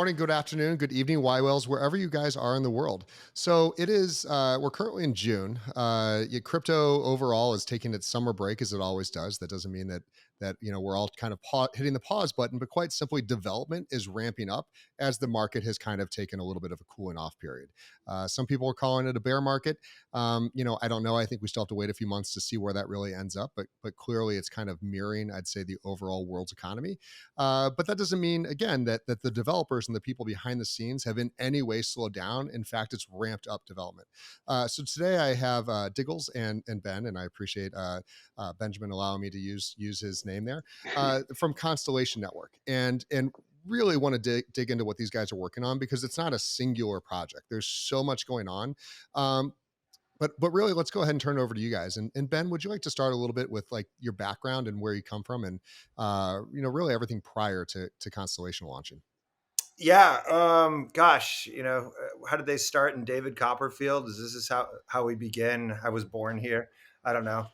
morning, good afternoon, good evening, Y Whales, wherever you guys are in the world. So it is, we're currently in June. Crypto overall is taking its summer break as it always does. That doesn't mean that we're all kind of hitting the pause button, but quite simply, development is ramping up as the market has kind of taken a little bit of a cooling off period. Some people are calling it a bear market. I don't know. I think we still have to wait a few months to see where that really ends up, but clearly it's kind of mirroring, I'd say, the overall world's economy. But that doesn't mean, again, that the developers and the people behind the scenes have in any way slowed down. In fact, it's ramped up development. So today I have Diggles and Ben, and I appreciate Benjamin allowing me to use his name there, from Constellation Network. And really want to dig into what these guys are working on, because it's not a singular project. There's so much going on. But really, let's go ahead and turn it over to you guys. And Ben, would you like to start a little bit with like your background and where you come from, and really everything prior to Constellation launching? Yeah. Gosh, how did they start in David Copperfield? Is this how we begin? I was born here. I don't know.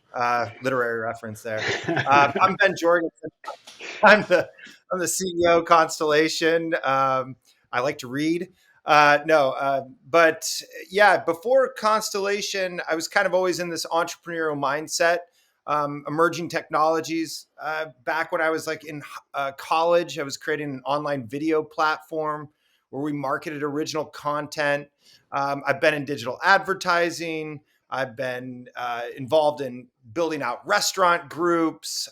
Literary reference there. I'm Ben Jorgensen. I'm the CEO of Constellation. I like to read. No, but yeah, before Constellation, I was kind of always in this entrepreneurial mindset. Emerging technologies. Back when I was like in college, I was creating an online video platform where we marketed original content. I've been in digital advertising. I've been involved in building out restaurant groups.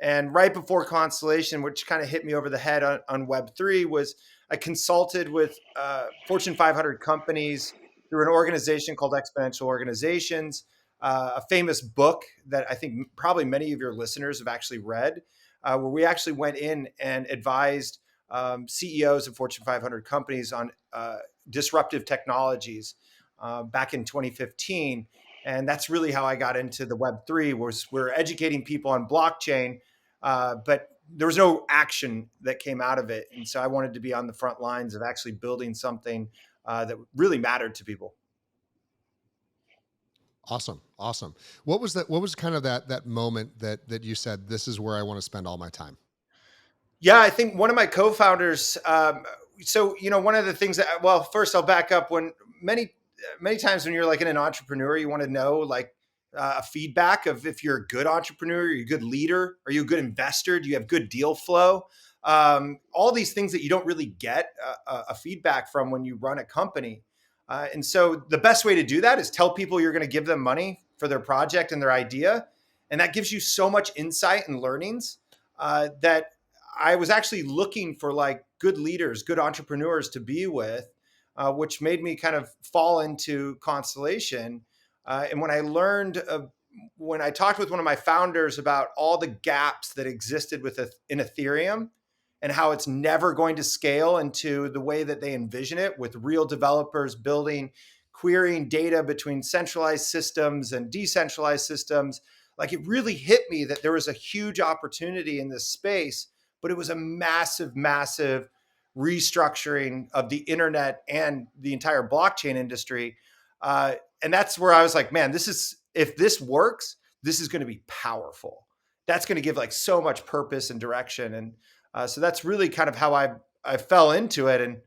And right before Constellation, which kind of hit me over the head on Web3, was I consulted with Fortune 500 companies through an organization called Exponential Organizations, a famous book that I think probably many of your listeners have actually read, where we actually went in and advised CEOs of Fortune 500 companies on disruptive technologies back in 2015. And that's really how I got into the Web3, was we're educating people on blockchain, but there was no action that came out of it. And so I wanted to be on the front lines of actually building something that really mattered to people. Awesome. What was that? What was kind of that moment that you said, this is where I want to spend all my time? Yeah, I think one of my co-founders. One of the things well, first I'll back up. When many times when you're like an entrepreneur, you want to know like feedback of if you're a good entrepreneur, are you a good leader, are you a good investor, do you have good deal flow? All these things that you don't really get a feedback from when you run a company. And so the best way to do that is tell people you're going to give them money for their project and their idea. And that gives you so much insight and learnings that I was actually looking for like good leaders, good entrepreneurs to be with, which made me kind of fall into Constellation. And when I talked with one of my founders about all the gaps that existed in Ethereum and how it's never going to scale into the way that they envision it, with real developers building, querying data between centralized systems and decentralized systems, like it really hit me that there was a huge opportunity in this space, but it was a massive restructuring of the internet and the entire blockchain industry. And that's where I was like, man, if this works, this is going to be powerful. That's going to give like so much purpose and direction. And so that's really kind of how I fell into it. And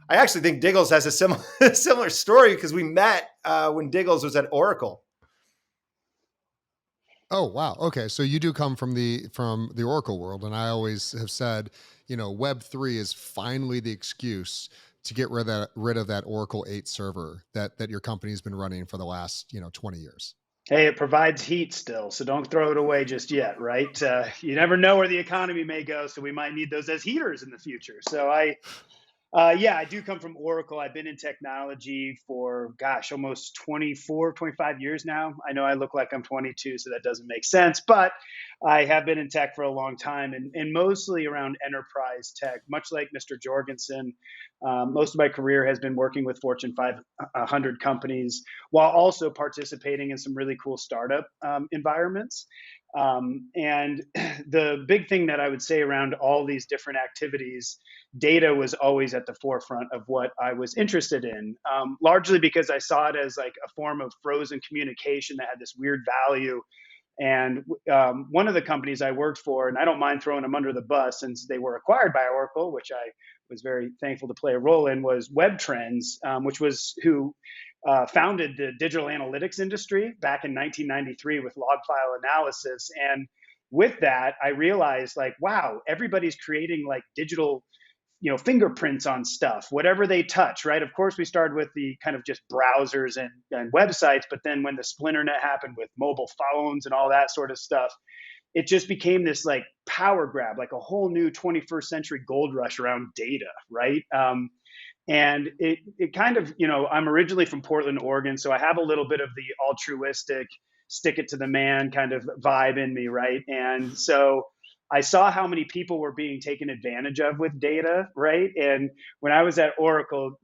I actually think Diggles has a similar story, because we met when Diggles was at Oracle. Oh wow. Okay, so you do come from the Oracle world, and I always have said, Web3 is finally the excuse to get rid of that Oracle 8 server that your company's been running for the last 20 years. Hey, it provides heat still, so don't throw it away just yet, right? You never know where the economy may go, so we might need those as heaters in the future. So I do come from Oracle. I've been in technology for, almost 24, 25 years now. I know I look like I'm 22, so that doesn't make sense, but I have been in tech for a long time, and mostly around enterprise tech, much like Mr. Jorgensen. Most of my career has been working with Fortune 500 companies while also participating in some really cool startup environments. And the big thing that I would say around all these different activities, data was always at the forefront of what I was interested in, largely because I saw it as like a form of frozen communication that had this weird value And one of the companies I worked for, and I don't mind throwing them under the bus since they were acquired by Oracle, which I was very thankful to play a role in, was Web Trends, which was who founded the digital analytics industry back in 1993 with log file analysis. And with that, I realized like, wow, everybody's creating like digital, fingerprints on stuff, whatever they touch, right? Of course, we started with the kind of just browsers and websites, but then when the splinternet happened with mobile phones and all that sort of stuff, it just became this like power grab, like a whole new 21st century gold rush around data, right? And it kind of, I'm originally from Portland, Oregon, so I have a little bit of the altruistic, stick it to the man kind of vibe in me, right? And so I saw how many people were being taken advantage of with data, right? And when I was at Oracle,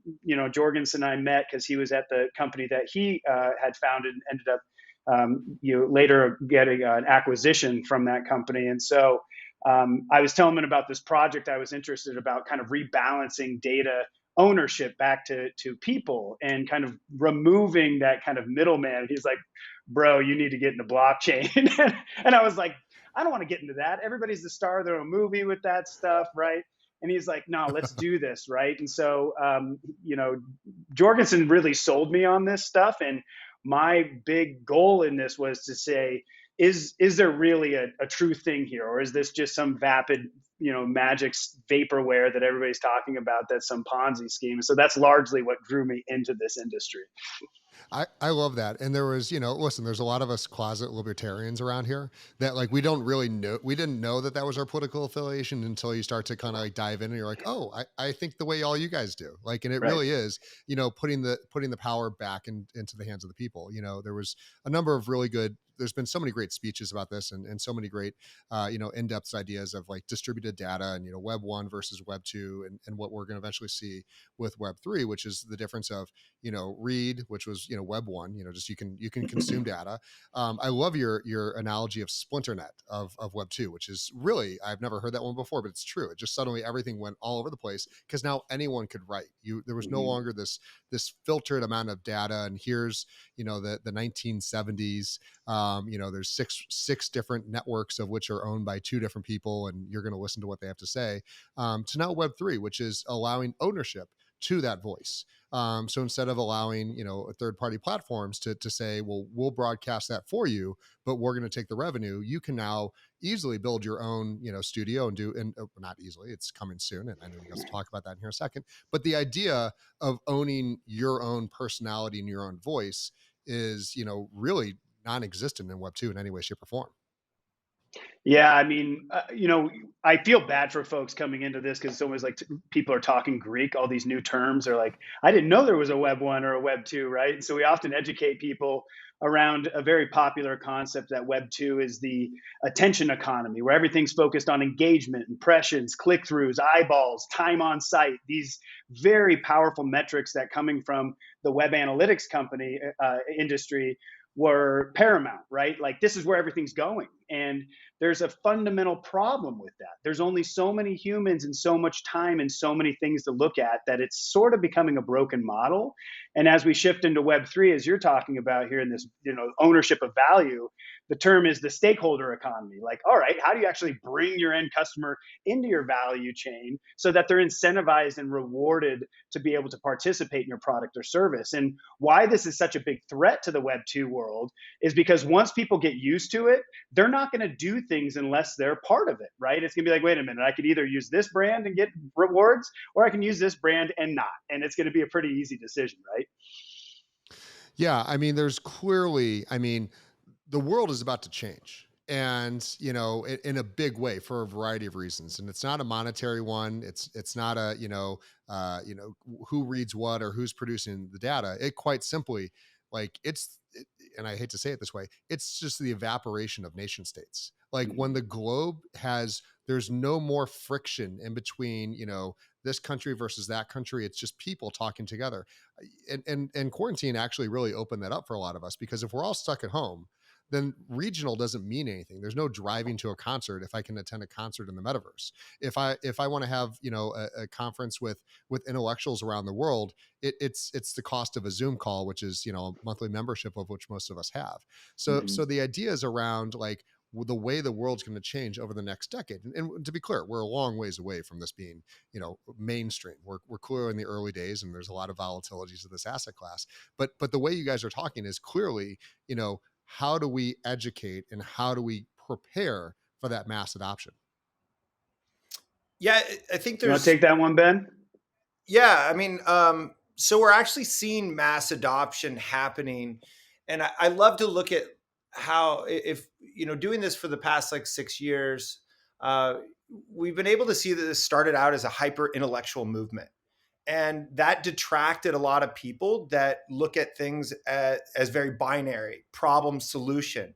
Jorgensen and I met because he was at the company that he had founded and ended up, later getting an acquisition from that company. And so I was telling him about this project I was interested about, kind of rebalancing data ownership back to people and kind of removing that kind of middleman. He's like, bro, you need to get into blockchain. And I was like, I don't want to get into that. Everybody's the star of their own movie with that stuff, right? And he's like, no, let's do this, right? And so, Jorgensen really sold me on this stuff. And my big goal in this was to say, is there really a true thing here, or is this just some vapid, magic vaporware that everybody's talking about? That's some Ponzi scheme. So that's largely what drew me into this industry. I love that. And there was, listen, there's a lot of us closet libertarians around here that like we don't really know, we didn't know that that was our political affiliation until you start to kind of like dive in and you're like, oh, I think the way all you guys do. Like, and it Right. really is, putting the power back into the hands of the people. There was a number of really good, there's been so many great speeches about this and so many great, in-depth ideas of like distributed data and, web one versus web two and what we're going to eventually see with web three, which is the difference of, read, which was, web one, just you can consume data. I love your analogy of splinternet of web two, which is really, I've never heard that one before, but it's true. It just suddenly everything went all over the place because now anyone could write. There was no Mhm. longer this filtered amount of data. And here's, the 1970s, there's six different networks of which are owned by two different people, and you're going to listen to what they have to say. To now web three, which is allowing ownership to that voice. So instead of allowing, third party platforms to say, well, we'll broadcast that for you, but we're going to take the revenue, you can now easily build your own, studio and not easily, it's coming soon. And I know you guys will talk about that in here in a second. But the idea of owning your own personality and your own voice is, really non-existent in web 2 in any way, shape, or form. Yeah, I mean, I feel bad for folks coming into this because it's always like people are talking Greek. All these new terms are like, I didn't know there was a Web one or a Web two, right? And so we often educate people around a very popular concept that Web two is the attention economy, where everything's focused on engagement, impressions, click throughs, eyeballs, time on site. These very powerful metrics that coming from the web analytics company industry were paramount, right? Like this is where everything's going. And there's a fundamental problem with that. There's only so many humans and so much time and so many things to look at that it's sort of becoming a broken model. And as we shift into Web3, as you're talking about here in this, ownership of value, the term is the stakeholder economy. Like, all right, how do you actually bring your end customer into your value chain so that they're incentivized and rewarded to be able to participate in your product or service? And why this is such a big threat to the Web2 world is because once people get used to it, they're not going to do things unless they're part of it, right? It's going to be like, wait a minute, I could either use this brand and get rewards, or I can use this brand and not. And it's going to be a pretty easy decision, right? Yeah, I mean, there's clearly, I mean, the world is about to change, and in a big way for a variety of reasons. And it's not a monetary one. It's not a, who reads what or who's producing the data. It quite simply, like and I hate to say it this way, it's just the evaporation of nation states. Like when Mhm. the globe has, there's no more friction in between, this country versus that country. It's just people talking together. And quarantine actually really opened that up for a lot of us, because if we're all stuck at home, then regional doesn't mean anything. There's no driving to a concert if I can attend a concert in the metaverse. If I want to have, a conference with intellectuals around the world, it's the cost of a Zoom call, which is, a monthly membership of which most of us have. So Mhm. the idea is around like the way the world's going to change over the next decade. And to be clear, we're a long ways away from this being, mainstream. We're clearly in the early days, and there's a lot of volatilities of this asset class. But the way you guys are talking is clearly, how do we educate and how do we prepare for that mass adoption? Yeah, I think You want to there's take that one, Ben? Yeah, I mean, so we're actually seeing mass adoption happening, and I love to look at how if doing this for the past like 6 years, uh, we've been able to see that this started out as a hyper intellectual movement, and that detracted a lot of people that look at things as very binary problem solution.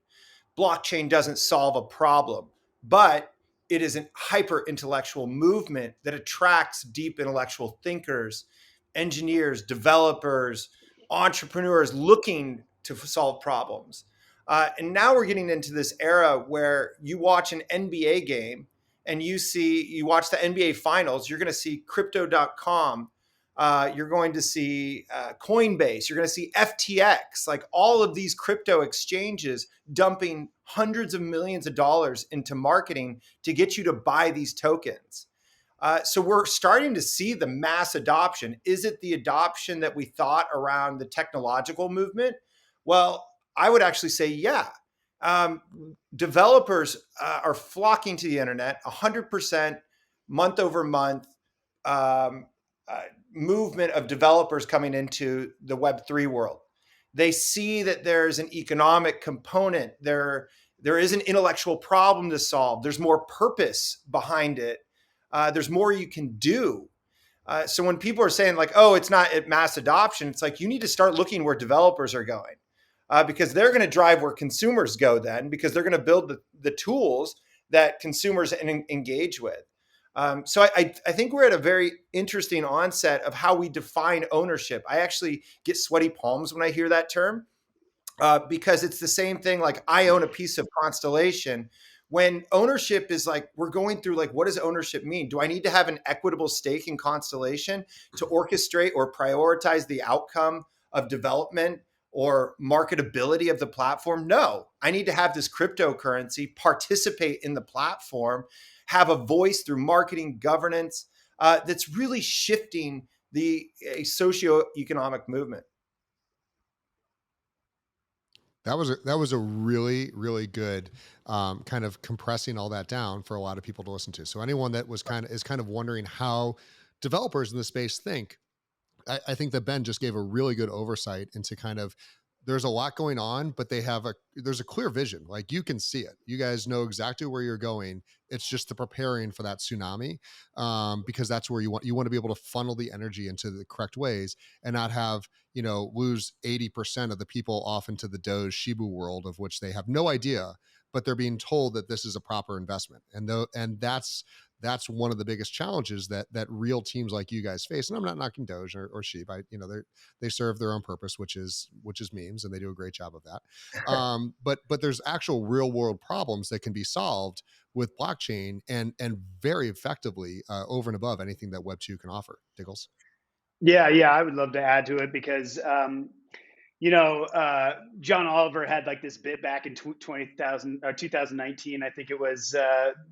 Blockchain doesn't solve a problem, but it is a hyper intellectual movement that attracts deep intellectual thinkers, engineers, developers, entrepreneurs looking to solve problems. And now we're getting into this era where you watch an NBA game and you watch the NBA finals, you're going to see crypto.com. You're going to see Coinbase, you're going to see FTX, like all of these crypto exchanges dumping hundreds of millions of dollars into marketing to get you to buy these tokens. So we're starting to see the mass adoption. Is it the adoption that we thought around the technological movement? Well, I would actually say, yeah. Um, Developers are flocking to the internet 100% month over month. Um, Movement of developers coming into the Web3 world. They see that there's an economic component. There is an intellectual problem to solve. There's more purpose behind it. There's more you can do. So when people are saying like, "Oh, it's not at mass adoption," it's like you need to start looking where developers are going, because they're going to drive where consumers go. Then, because they're going to build the tools that consumers engage with. So I think we're at a very interesting onset of how we define ownership. I actually get sweaty palms when I hear that term, because it's the same thing. Like I own a piece of Constellation. When ownership is like, we're going through like, what does ownership mean? Do I need to have an equitable stake in Constellation to orchestrate or prioritize the outcome of development or marketability of the platform? No, I need to have this cryptocurrency, participate in the platform, have a voice through marketing governance, that's really shifting the a socioeconomic movement. That was a really really good, kind of compressing all that down for a lot of people to listen to. So anyone that is kind of wondering how developers in the space think, I think that Ben just gave a really good oversight into kind of there's a lot going on, but there's a clear vision. Like you can see it. You guys know exactly where you're going. It's just the preparing for that tsunami, because that's where you want to be able to funnel the energy into the correct ways and not have lose 80% of the people off into the Doge Shibu world of which they have no idea, but they're being told that this is a proper investment, and that's one of the biggest challenges that real teams like you guys face. And I'm not knocking Doge or Sheep. They serve their own purpose, which is memes, and they do a great job of that. But there's actual real world problems that can be solved with blockchain and very effectively, over and above anything that Web 2 can offer. Diggles. Yeah, yeah, I would love to add to it because John Oliver had like this bit back in 20,000 or 2019, I think it was,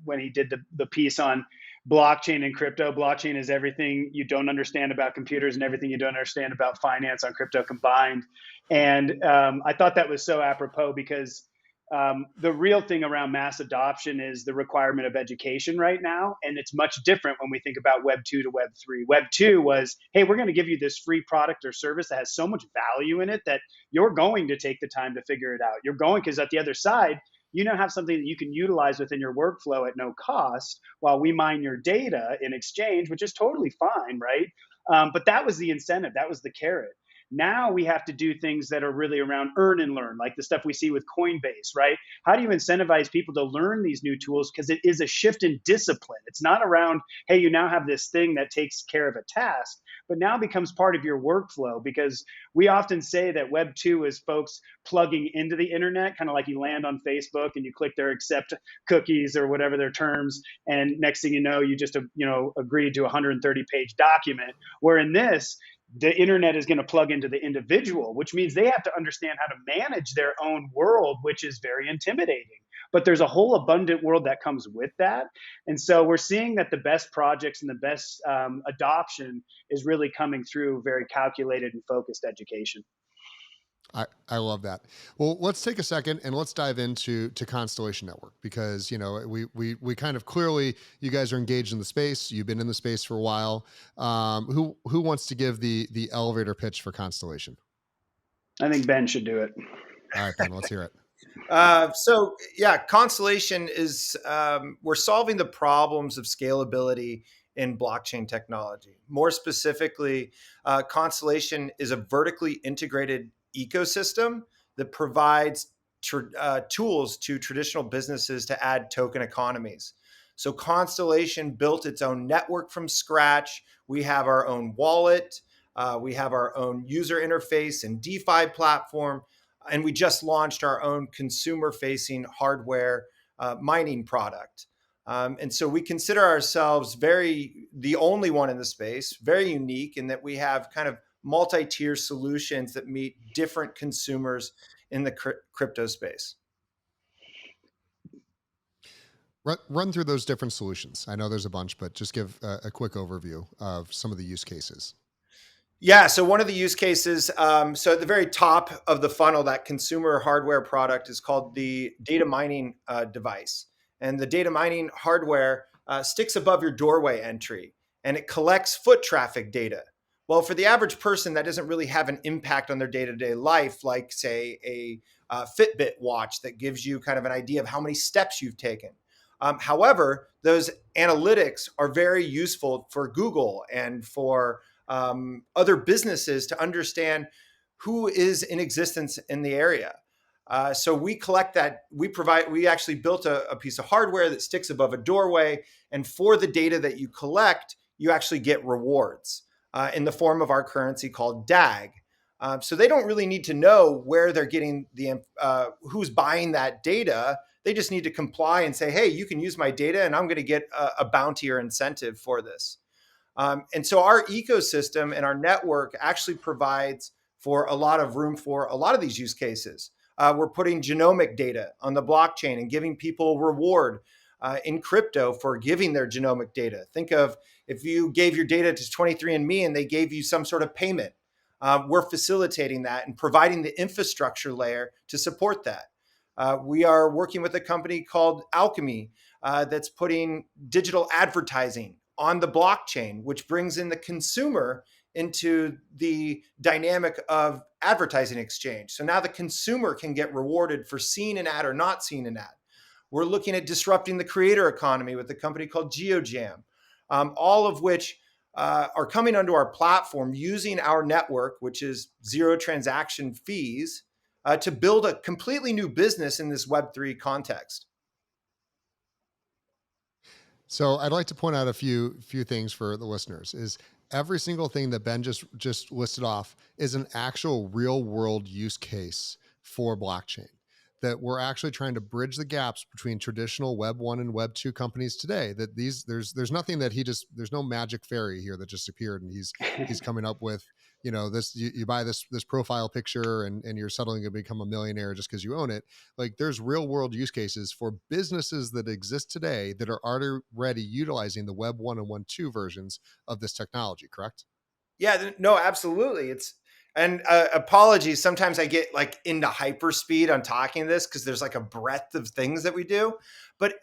when he did the piece on blockchain and crypto. Blockchain is everything you don't understand about computers and everything you don't understand about finance on crypto combined. And I thought that was so apropos because the real thing around mass adoption is the requirement of education right now. And it's much different when we think about Web 2 to Web 3. Web 2 was, hey, we're going to give you this free product or service that has so much value in it that you're going to take the time to figure it out. You're going because at the other side, you now have something that you can utilize within your workflow at no cost while we mine your data in exchange, which is totally fine, right? But that was the incentive, that was the carrot. Now we have to do things that are really around earn and learn, like the stuff we see with Coinbase, right? How do you incentivize people to learn these new tools? Because it is a shift in discipline. It's not around, hey, you now have this thing that takes care of a task, but now becomes part of your workflow. Because we often say that Web 2 is folks plugging into the internet, kind of like you land on Facebook and you click their accept cookies or whatever their terms, and next thing you know, you just agreed to a 130-page document. Where in this, the internet is going to plug into the individual, which means they have to understand how to manage their own world, which is very intimidating. But there's a whole abundant world that comes with that. And so we're seeing that the best projects and the best adoption is really coming through very calculated and focused education. I love that. Well, let's take a second and let's dive into Constellation Network, because we kind of clearly, you guys are engaged in the space. You've been in the space for a while. Who wants to give the elevator pitch for Constellation? I think Ben should do it. All right, Ben, let's hear it. So yeah, Constellation is we're solving the problems of scalability in blockchain technology. More specifically, Constellation is a vertically integrated ecosystem that provides tools to traditional businesses to add token economies. So Constellation built its own network from scratch. We have our own wallet. We have our own user interface and DeFi platform, and we just launched our own consumer-facing hardware mining product. And so we consider ourselves the only one in the space, very unique in that we have kind of multi-tier solutions that meet different consumers in the crypto space. Run through those different solutions. I know there's a bunch, but just give a quick overview of some of the use cases. Yeah, so one of the use cases, so at the very top of the funnel, that consumer hardware product is called the data mining device. And the data mining hardware sticks above your doorway entry, and it collects foot traffic data. Well, for the average person, that doesn't really have an impact on their day-to-day life, like, say, a Fitbit watch that gives you kind of an idea of how many steps you've taken. However, those analytics are very useful for Google and for other businesses to understand who is in existence in the area. So we collect that. We actually built a piece of hardware that sticks above a doorway. And for the data that you collect, you actually get rewards in the form of our currency called DAG. So they don't really need to know where they're getting who's buying that data. They just need to comply and say, hey, you can use my data and I'm going to get a bounty or incentive for this. And so our ecosystem and our network actually provides for a lot of room for a lot of these use cases. We're putting genomic data on the blockchain and giving people reward in crypto for giving their genomic data. Think of if you gave your data to 23andMe and they gave you some sort of payment. We're facilitating that and providing the infrastructure layer to support that. We are working with a company called Alchemy that's putting digital advertising on the blockchain, which brings in the consumer into the dynamic of advertising exchange. So now the consumer can get rewarded for seeing an ad or not seeing an ad. We're looking at disrupting the creator economy with a company called GeoJam, all of which are coming onto our platform using our network, which is zero transaction fees, to build a completely new business in this Web3 context. So I'd like to point out a few things for the listeners. Is every single thing that Ben just listed off is an actual real world use case for blockchain, that we're actually trying to bridge the gaps between traditional Web 1 and Web 2 companies today. That there's nothing that there's no magic fairy here that just appeared and he's coming up with, this, you buy this profile picture and you're suddenly going to become a millionaire just because you own it. Like, there's real world use cases for businesses that exist today that are already utilizing the Web 1 and Web 2 versions of this technology, correct? Yeah, no, absolutely. And apologies. Sometimes I get like into hyperspeed on talking this because there's like a breadth of things that we do. But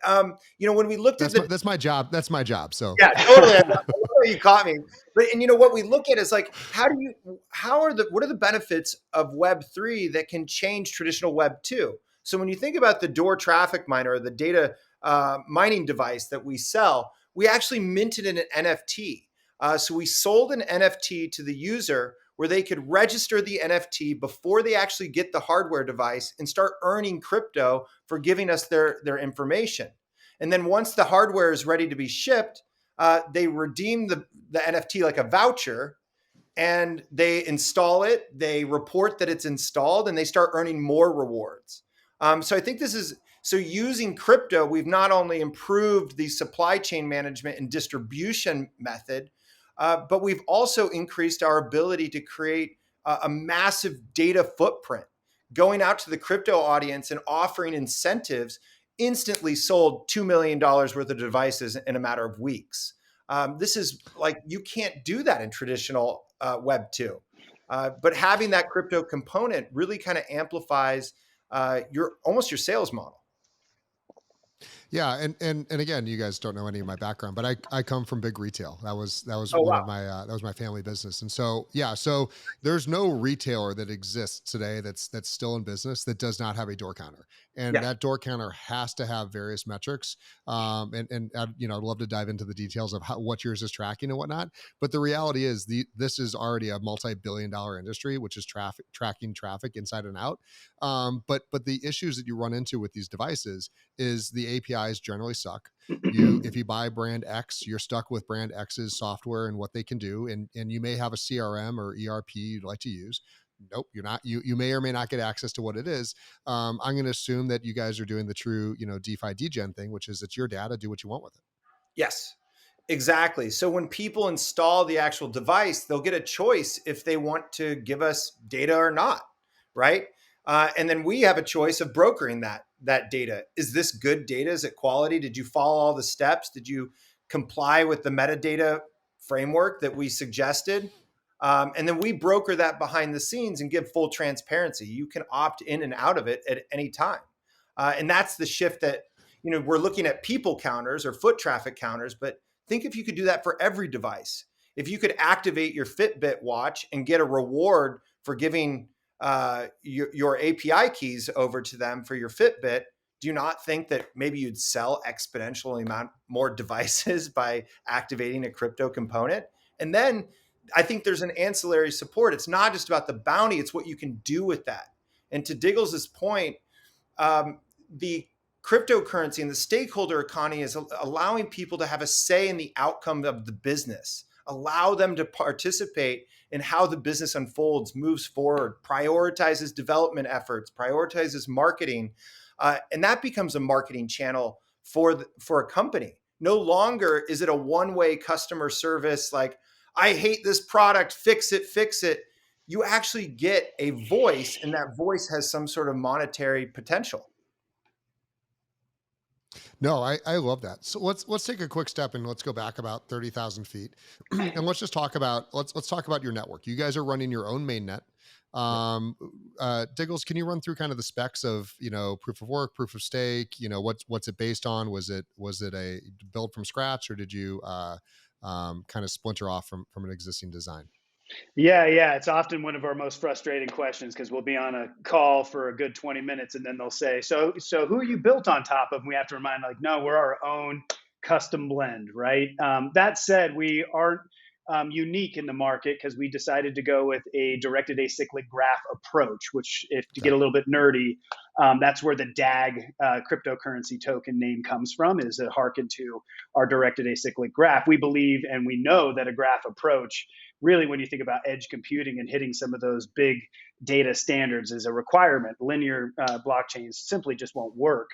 when we looked at that's my job. That's my job. So yeah, totally. I love where you caught me. But what we look at is like, what are the benefits of Web3 that can change traditional Web2? So when you think about the door traffic miner or the data mining device that we sell, we actually minted an NFT. So we sold an NFT to the user where they could register the NFT before they actually get the hardware device and start earning crypto for giving us their information. And then once the hardware is ready to be shipped, they redeem the NFT like a voucher, and they install it, they report that it's installed, and they start earning more rewards. So I think this is so using crypto, we've not only improved the supply chain management and distribution method, but we've also increased our ability to create a massive data footprint. Going out to the crypto audience and offering incentives instantly sold $2 million worth of devices in a matter of weeks. This is like, you can't do that in traditional Web 2. But having that crypto component really kind of amplifies your almost your sales model. Yeah, and again, you guys don't know any of my background, but I come from big retail. That was Oh one wow. of my that was my family business, and so yeah, so there's no retailer that exists today that's still in business that does not have a door counter, and Yeah. that door counter has to have various metrics. And I'd love to dive into the details of what yours is tracking and whatnot. But the reality is this is already a multi-billion-dollar industry, which is tracking traffic inside and out. But the issues that you run into with these devices is the APIs generally suck. If you buy brand X, you're stuck with brand X's software and what they can do, and you may have a CRM or ERP you'd like to use. Nope, you're not. You may or may not get access to what it is. I'm going to assume that you guys are doing the true, DeFi degen thing, which is it's your data, do what you want with it. Yes, exactly. So when people install the actual device, they'll get a choice if they want to give us data or not, right? And then we have a choice of brokering that data. Is this good data? Is it quality? Did you follow all the steps? Did you comply with the metadata framework that we suggested? And then we broker that behind the scenes and give full transparency. You can opt in and out of it at any time. And that's the shift that, we're looking at people counters or foot traffic counters, but think if you could do that for every device. If you could activate your Fitbit watch and get a reward for giving your API keys over to them for your Fitbit, do you not think that maybe you'd sell exponentially amount more devices by activating a crypto component? And then I think there's an ancillary support. It's not just about the bounty, it's what you can do with that. And to Diggles's point, the cryptocurrency and the stakeholder economy is allowing people to have a say in the outcome of the business, allow them to participate in how the business unfolds, moves forward, prioritizes development efforts, prioritizes marketing. And that becomes a marketing channel for a company. No longer is it a one-way customer service like, I hate this product, fix it, fix it. You actually get a voice, and that voice has some sort of monetary potential. No, I love that. So let's take a quick step and let's go back about 30,000 feet, and let's talk about your network. You guys are running your own mainnet. Yep. Diggles, can you run through kind of the specs of proof of work, proof of stake? What's it based on? Was it a build from scratch, or did you kind of splinter off from an existing design? Yeah, yeah. It's often one of our most frustrating questions because we'll be on a call for a good 20 minutes and then they'll say, so who are you built on top of? And we have to remind, like, no, we're our own custom blend, right? That said, we aren't unique in the market because we decided to go with a directed acyclic graph approach, which, if to get Okay. a little bit nerdy, that's where the DAG cryptocurrency token name comes from, is a hearken to our directed acyclic graph. We believe and we know that a graph approach, really, when you think about edge computing and hitting some of those big data standards, is a requirement. Linear blockchains simply just won't work.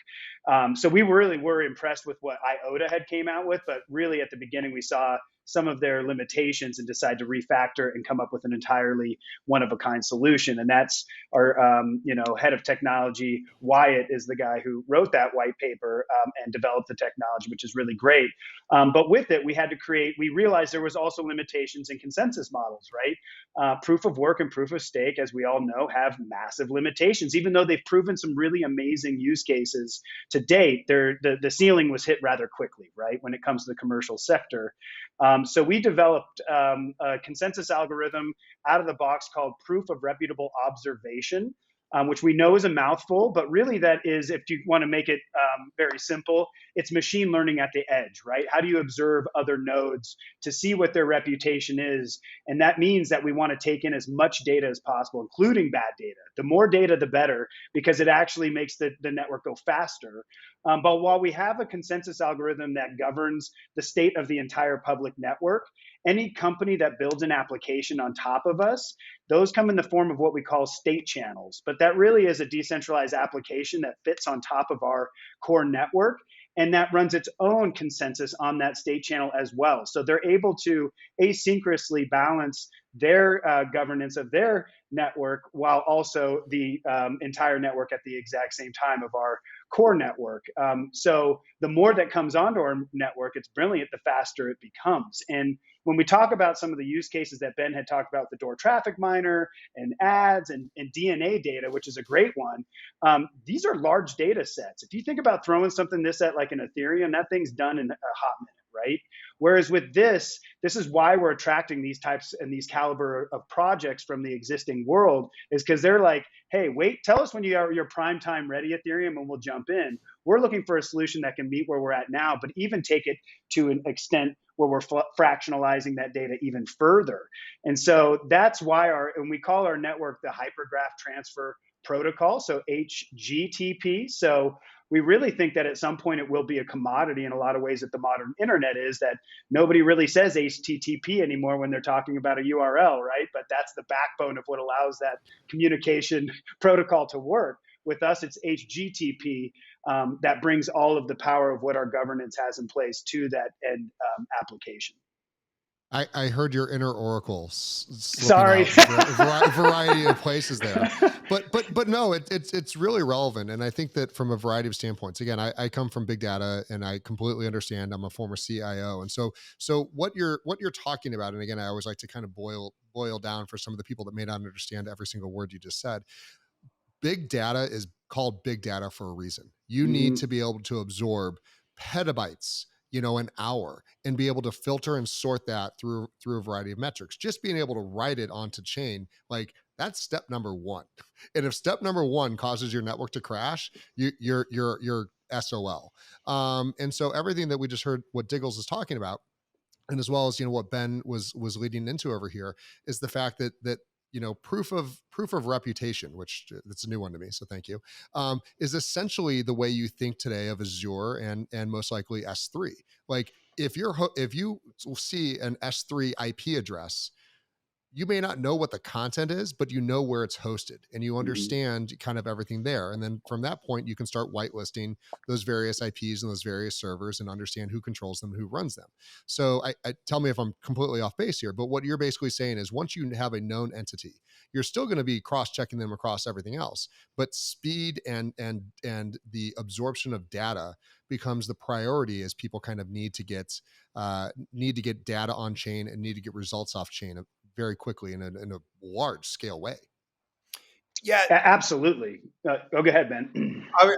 So we really were impressed with what IOTA had came out with, but really at the beginning we saw some of their limitations and decided to refactor and come up with an entirely one-of-a-kind solution. And that's our head of technology, Wyatt, is the guy who wrote that white paper and developed the technology, which is really great. But with it, we realized there was also limitations in consensus models, right? Proof of work and proof of stake, as we all know, have massive limitations. Even though they've proven some really amazing use cases to date, the ceiling was hit rather quickly, right, when it comes to the commercial sector. So we developed a consensus algorithm out of the box called proof of reputable observation. which we know is a mouthful, but really that is, if you want to make it very simple, it's machine learning at the edge, right? How do you observe other nodes to see what their reputation is? And that means that we want to take in as much data as possible, including bad data. The more data, the better, because it actually makes the network go faster. But while we have a consensus algorithm that governs the state of the entire public network, any company that builds an application on top of us, those come in the form of what we call state channels. But that really is a decentralized application that fits on top of our core network. And that runs its own consensus on that state channel as well. So they're able to asynchronously balance their governance of their network while also the entire network at the exact same time of our core network. So the more that comes onto our network, it's brilliant, the faster it becomes. And when we talk about some of the use cases that Ben had talked about, the door traffic miner and ads and DNA data, which is a great one, these are large data sets. If you think about throwing something this at like an Ethereum, that thing's done in a hot minute, right? Whereas with this is why we're attracting these types and these caliber of projects from the existing world, is because they're like, hey, wait, tell us when you are your prime time ready, Ethereum, and we'll jump in. We're looking for a solution that can meet where we're at now, but even take it to an extent where we're fractionalizing that data even further. And so that's why and we call our network the hypergraph transfer protocol, so HGTP. So we really think that at some point it will be a commodity in a lot of ways that the modern internet is, that nobody really says HTTP anymore when they're talking about a URL, right? But that's the backbone of what allows that communication protocol to work. With us, it's HGTP that brings all of the power of what our governance has in place to that end application. I heard your inner oracle slipping Sorry. out variety of places there, but no, it's really relevant, and I think that from a variety of standpoints. Again, I come from big data, and I completely understand. I'm a former CIO, and so what you're talking about, and again, I always like to kind of boil down for some of the people that may not understand every single word you just said. Big data is called big data for a reason. You need Mhm. to be able to absorb petabytes, an hour, and be able to filter and sort that through a variety of metrics. Just being able to write it onto chain, like, that's step number one. And if step number one causes your network to crash, you're SOL. And so everything that we just heard, what Diggles is talking about, and as well as what Ben was leading into over here, is the fact that proof of reputation, which that's a new one to me, so thank you, is essentially the way you think today of Azure and most likely S3. Like, if you see an S3 IP address, you may not know what the content is, but you know where it's hosted and you Mhm. understand kind of everything there. And then from that point, you can start whitelisting those various IPs and those various servers and understand who controls them and who runs them. So I tell me if I'm completely off base here, but what you're basically saying is, once you have a known entity, you're still going to be cross-checking them across everything else, but speed and the absorption of data becomes the priority, as people kind of need to get data on chain and need to get results off chain very quickly in a large scale way. Yeah, Absolutely. Go ahead, Ben. I,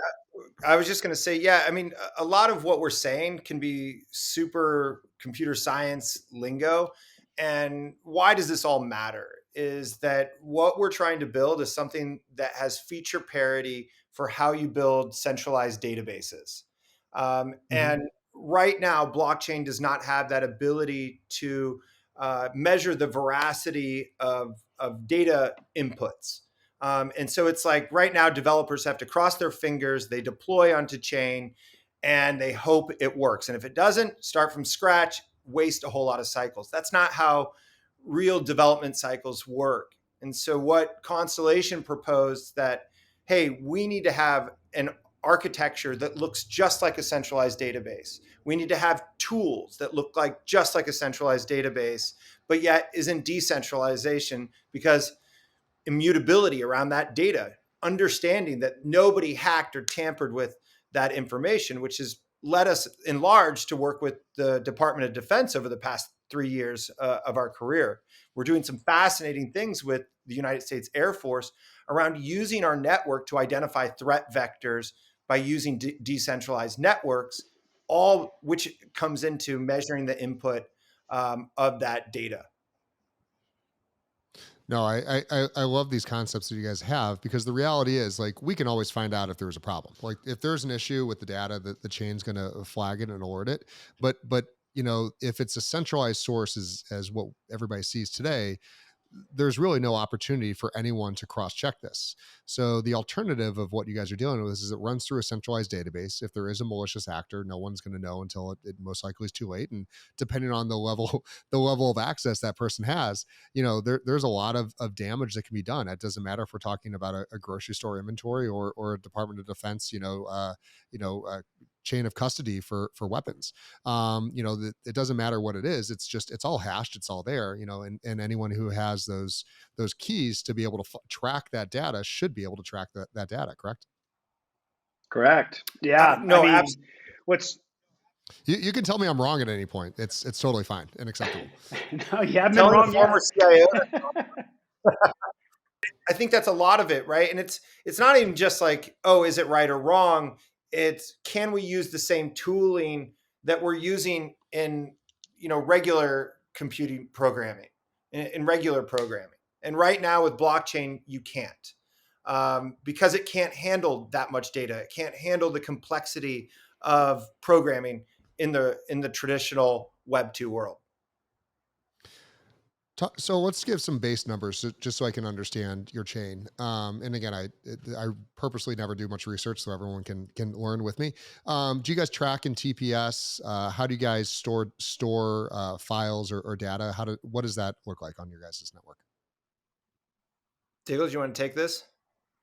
I was just going to say, yeah, I mean, a lot of what we're saying can be super computer science lingo. And why does this all matter? Is that what we're trying to build is something that has feature parity for how you build centralized databases. Mhm. And right now, blockchain does not have that ability to measure the veracity of data inputs. And so it's like right now, developers have to cross their fingers, they deploy onto chain, and they hope it works. And if it doesn't, start from scratch, waste a whole lot of cycles. That's not how real development cycles work. And so what Constellation proposed, that, hey, we need to have an architecture that looks just like a centralized database. We need to have tools that look like just like a centralized database, but yet is in decentralization, because immutability around that data, understanding that nobody hacked or tampered with that information, which has led us in large to work with the Department of Defense over the past 3 years of our career. We're doing some fascinating things with the United States Air Force around using our network to identify threat vectors by using decentralized networks, all which comes into measuring the input of that data. No, I love these concepts that you guys have, because the reality is, like, we can always find out if there's a problem. Like, if there's an issue with the data, that the chain's going to flag it and alert it. But if it's a centralized source, as what everybody sees today, there's really no opportunity for anyone to cross check this. So the alternative of what you guys are dealing with is it runs through a centralized database. If there is a malicious actor, no one's going to know until it most likely is too late. And depending on the level the level of access that person has, there's a lot of damage that can be done. It doesn't matter if we're talking about a grocery store inventory, or a Department of Defense, chain of custody for weapons. It doesn't matter what it is. It's all hashed. It's all there. And anyone who has those keys to be able to track that data should be able to track that data. Correct. Correct. Yeah. I No, mean, absolutely. what's You can tell me I'm wrong at any point. It's totally fine and acceptable. no, you haven't been Telling the wrong former yet. CIO, I think that's a lot of it, right? And it's not even just like, oh, is it right or wrong? It's, can we use the same tooling that we're using in regular computing programming, in regular programming. And right now with blockchain, you can't, because it can't handle that much data. It can't handle the complexity of programming in the traditional Web 2 world. So let's give some base numbers, just so I can understand your chain. And again, I purposely never do much research so everyone can learn with me. Do you guys track in TPS? How do you guys store files or data? What does that look like on your guys' network? Diggles, you want to take this?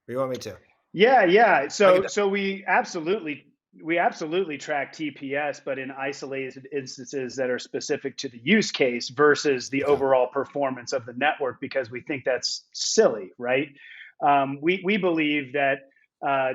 Or you want me to? Yeah, yeah. I can. So we absolutely track TPS, but in isolated instances that are specific to the use case versus the Okay. overall performance of the network, because we think that's silly, right? We believe that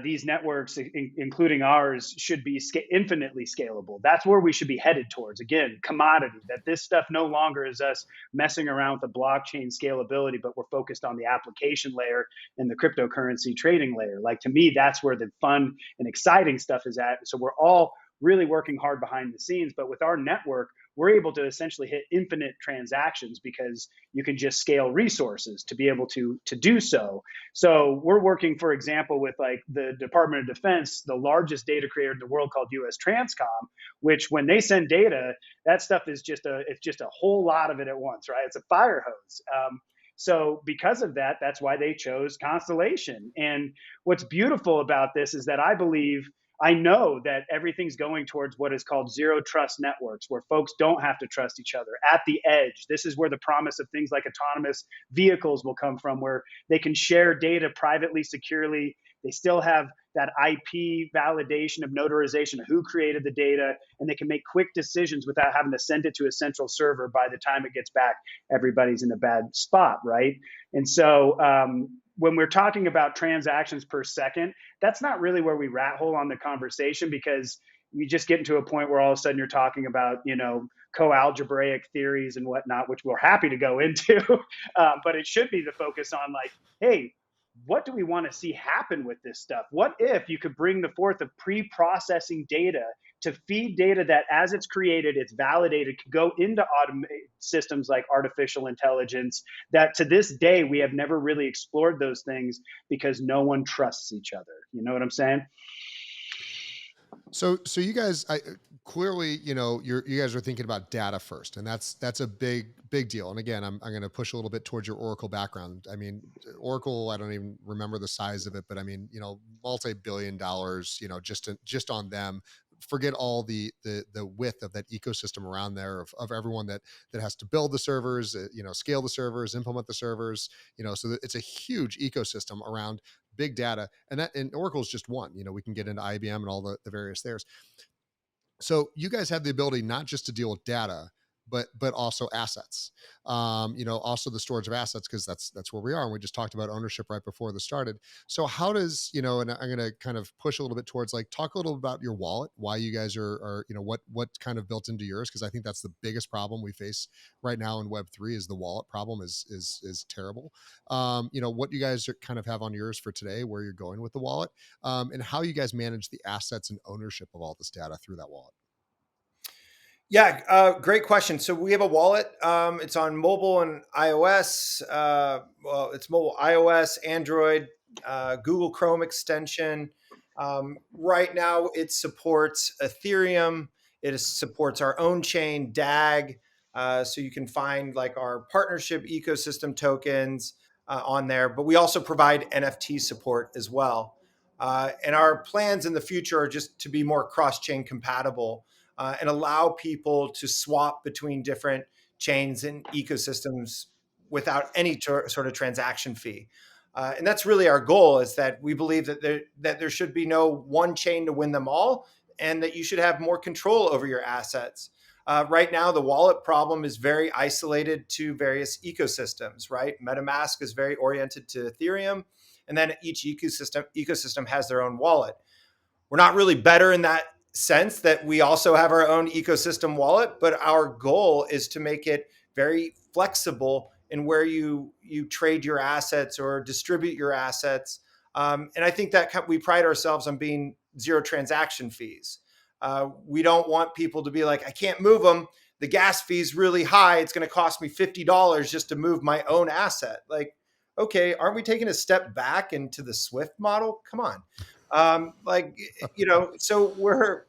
these networks, including ours, should be infinitely scalable. That's where we should be headed towards. Again, commodity. That this stuff no longer is us messing around with the blockchain scalability, but we're focused on the application layer and the cryptocurrency trading layer. Like, to me, that's where the fun and exciting stuff is at. So we're all really working hard behind the scenes, but with our network, we're able to essentially hit infinite transactions because you can just scale resources to be able to do so. So we're working, for example, with like the Department of Defense, the largest data creator in the world, called US Transcom, which when they send data, that stuff is just a whole lot of it at once, right? It's a fire hose. So because of that, that's why they chose Constellation. And what's beautiful about this is that I know that everything's going towards what is called zero trust networks, where folks don't have to trust each other at the edge. This is where the promise of things like autonomous vehicles will come from, where they can share data privately, securely. They still have that IP validation of notarization of who created the data, and they can make quick decisions without having to send it to a central server. By the time it gets back, everybody's in a bad spot, right? And so when we're talking about transactions per second, that's not really where we rat hole on the conversation, because you just get into a point where all of a sudden you're talking about, co-algebraic theories and whatnot, which we're happy to go into. But it should be the focus on, like, hey, what do we want to see happen with this stuff? What if you could bring the forth of pre-processing data to feed data that, as it's created, it's validated, can go into automated systems like artificial intelligence, that to this day we have never really explored those things because no one trusts each other. You know what I'm saying? So you guys, clearly, you guys are thinking about data first, and that's a big deal. And again, I'm going to push a little bit towards your Oracle background. I mean, Oracle, I don't even remember the size of it, but I mean, multi-billion dollars, just on them. Forget all the width of that ecosystem around there, of everyone that has to build the servers, scale the servers, implement the servers, so that it's a huge ecosystem around big data. And Oracle is just one. We can get into IBM and all the various theirs. So you guys have the ability not just to deal with data, but also assets. Also the storage of assets, because that's where we are. And we just talked about ownership right before this started. So how does, and I'm going to kind of push a little bit towards, like, talk a little about your wallet, why you guys are what kind of built into yours, because I think that's the biggest problem we face right now in Web3, is the wallet problem is terrible. What you guys kind of have on yours for today, where you're going with the wallet, and how you guys manage the assets and ownership of all this data through that wallet. Yeah, great question. So we have a wallet. It's on mobile and iOS. Well, it's mobile, iOS, Android, Google Chrome extension. Right now, it supports Ethereum. Supports our own chain, DAG. So you can find like our partnership ecosystem tokens on there. But we also provide NFT support as well. And our plans in the future are just to be more cross-chain compatible and allow people to swap between different chains and ecosystems without any sort of transaction fee. And that's really our goal, is that we believe that there should be no one chain to win them all, and that you should have more control over your assets. Right now, the wallet problem is very isolated to various ecosystems, right? MetaMask is very oriented to Ethereum, and then each ecosystem has their own wallet. We're not really better in that sense that we also have our own ecosystem wallet, but our goal is to make it very flexible in where you trade your assets or distribute your assets. And I think that we pride ourselves on being zero transaction fees. We don't want people to be like, I can't move them. The gas fee is really high. It's going to cost me $50 just to move my own asset. Like, okay, aren't we taking a step back into the Swift model? Come on. Like, so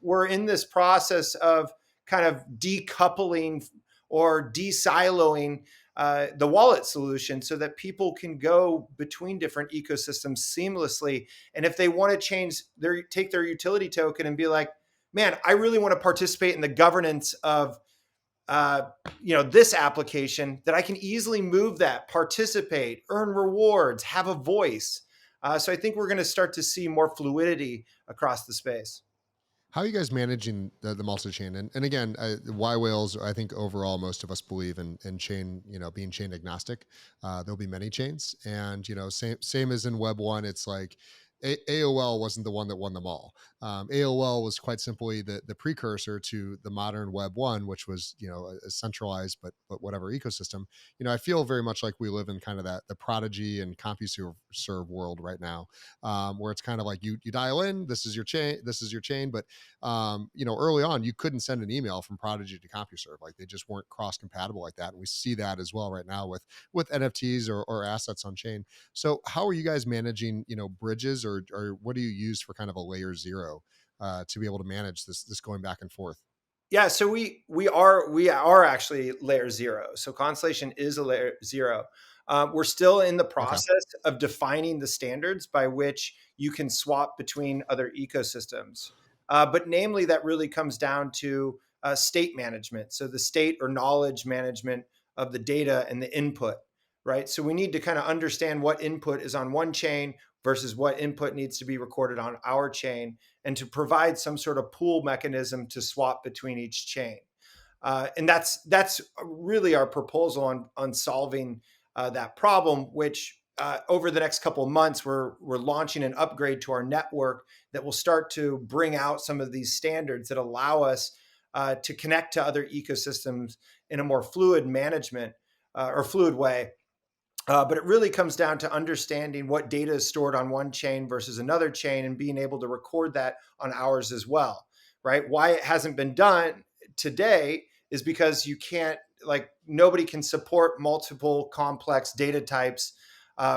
we're in this process of kind of decoupling or de-siloing the wallet solution so that people can go between different ecosystems seamlessly. And if they want to take their utility token and be like, man, I really want to participate in the governance of uh, this application, that I can easily move that, participate, earn rewards, have a voice. So I think we're going to start to see more fluidity across the space. How are you guys managing the multi-chain? And again, Y whales, I think overall, most of us believe in chain, being chain agnostic. There'll be many chains, and same as in Web one. It's like AOL wasn't the one that won them all. AOL was quite simply the precursor to the modern Web one, which was a centralized but whatever ecosystem. I feel very much like we live in kind of that the Prodigy and CompuServe world right now, where it's kind of like you dial in, this is your chain, but early on, you couldn't send an email from Prodigy to CompuServe. Like they just weren't cross compatible like that. And we see that as well right now with NFTs or assets on chain. So how are you guys managing, bridges, or what do you use for kind of a layer zero to be able to manage this going back and forth? Yeah, so we are actually layer zero. So Constellation is a layer zero. We're still in the Okay. process of defining the standards by which you can swap between other ecosystems. But namely, that really comes down to state management. So the state or knowledge management of the data and the input, right? So we need to kind of understand what input is on one chain versus what input needs to be recorded on our chain, and to provide some sort of pool mechanism to swap between each chain. And that's really our proposal on solving that problem. Which over the next couple of months, we're launching an upgrade to our network that will start to bring out some of these standards that allow us to connect to other ecosystems in a more fluid management or fluid way. But it really comes down to understanding what data is stored on one chain versus another chain, and being able to record that on ours as well, right? Why it hasn't been done today is because you can't, like, nobody can support multiple complex data types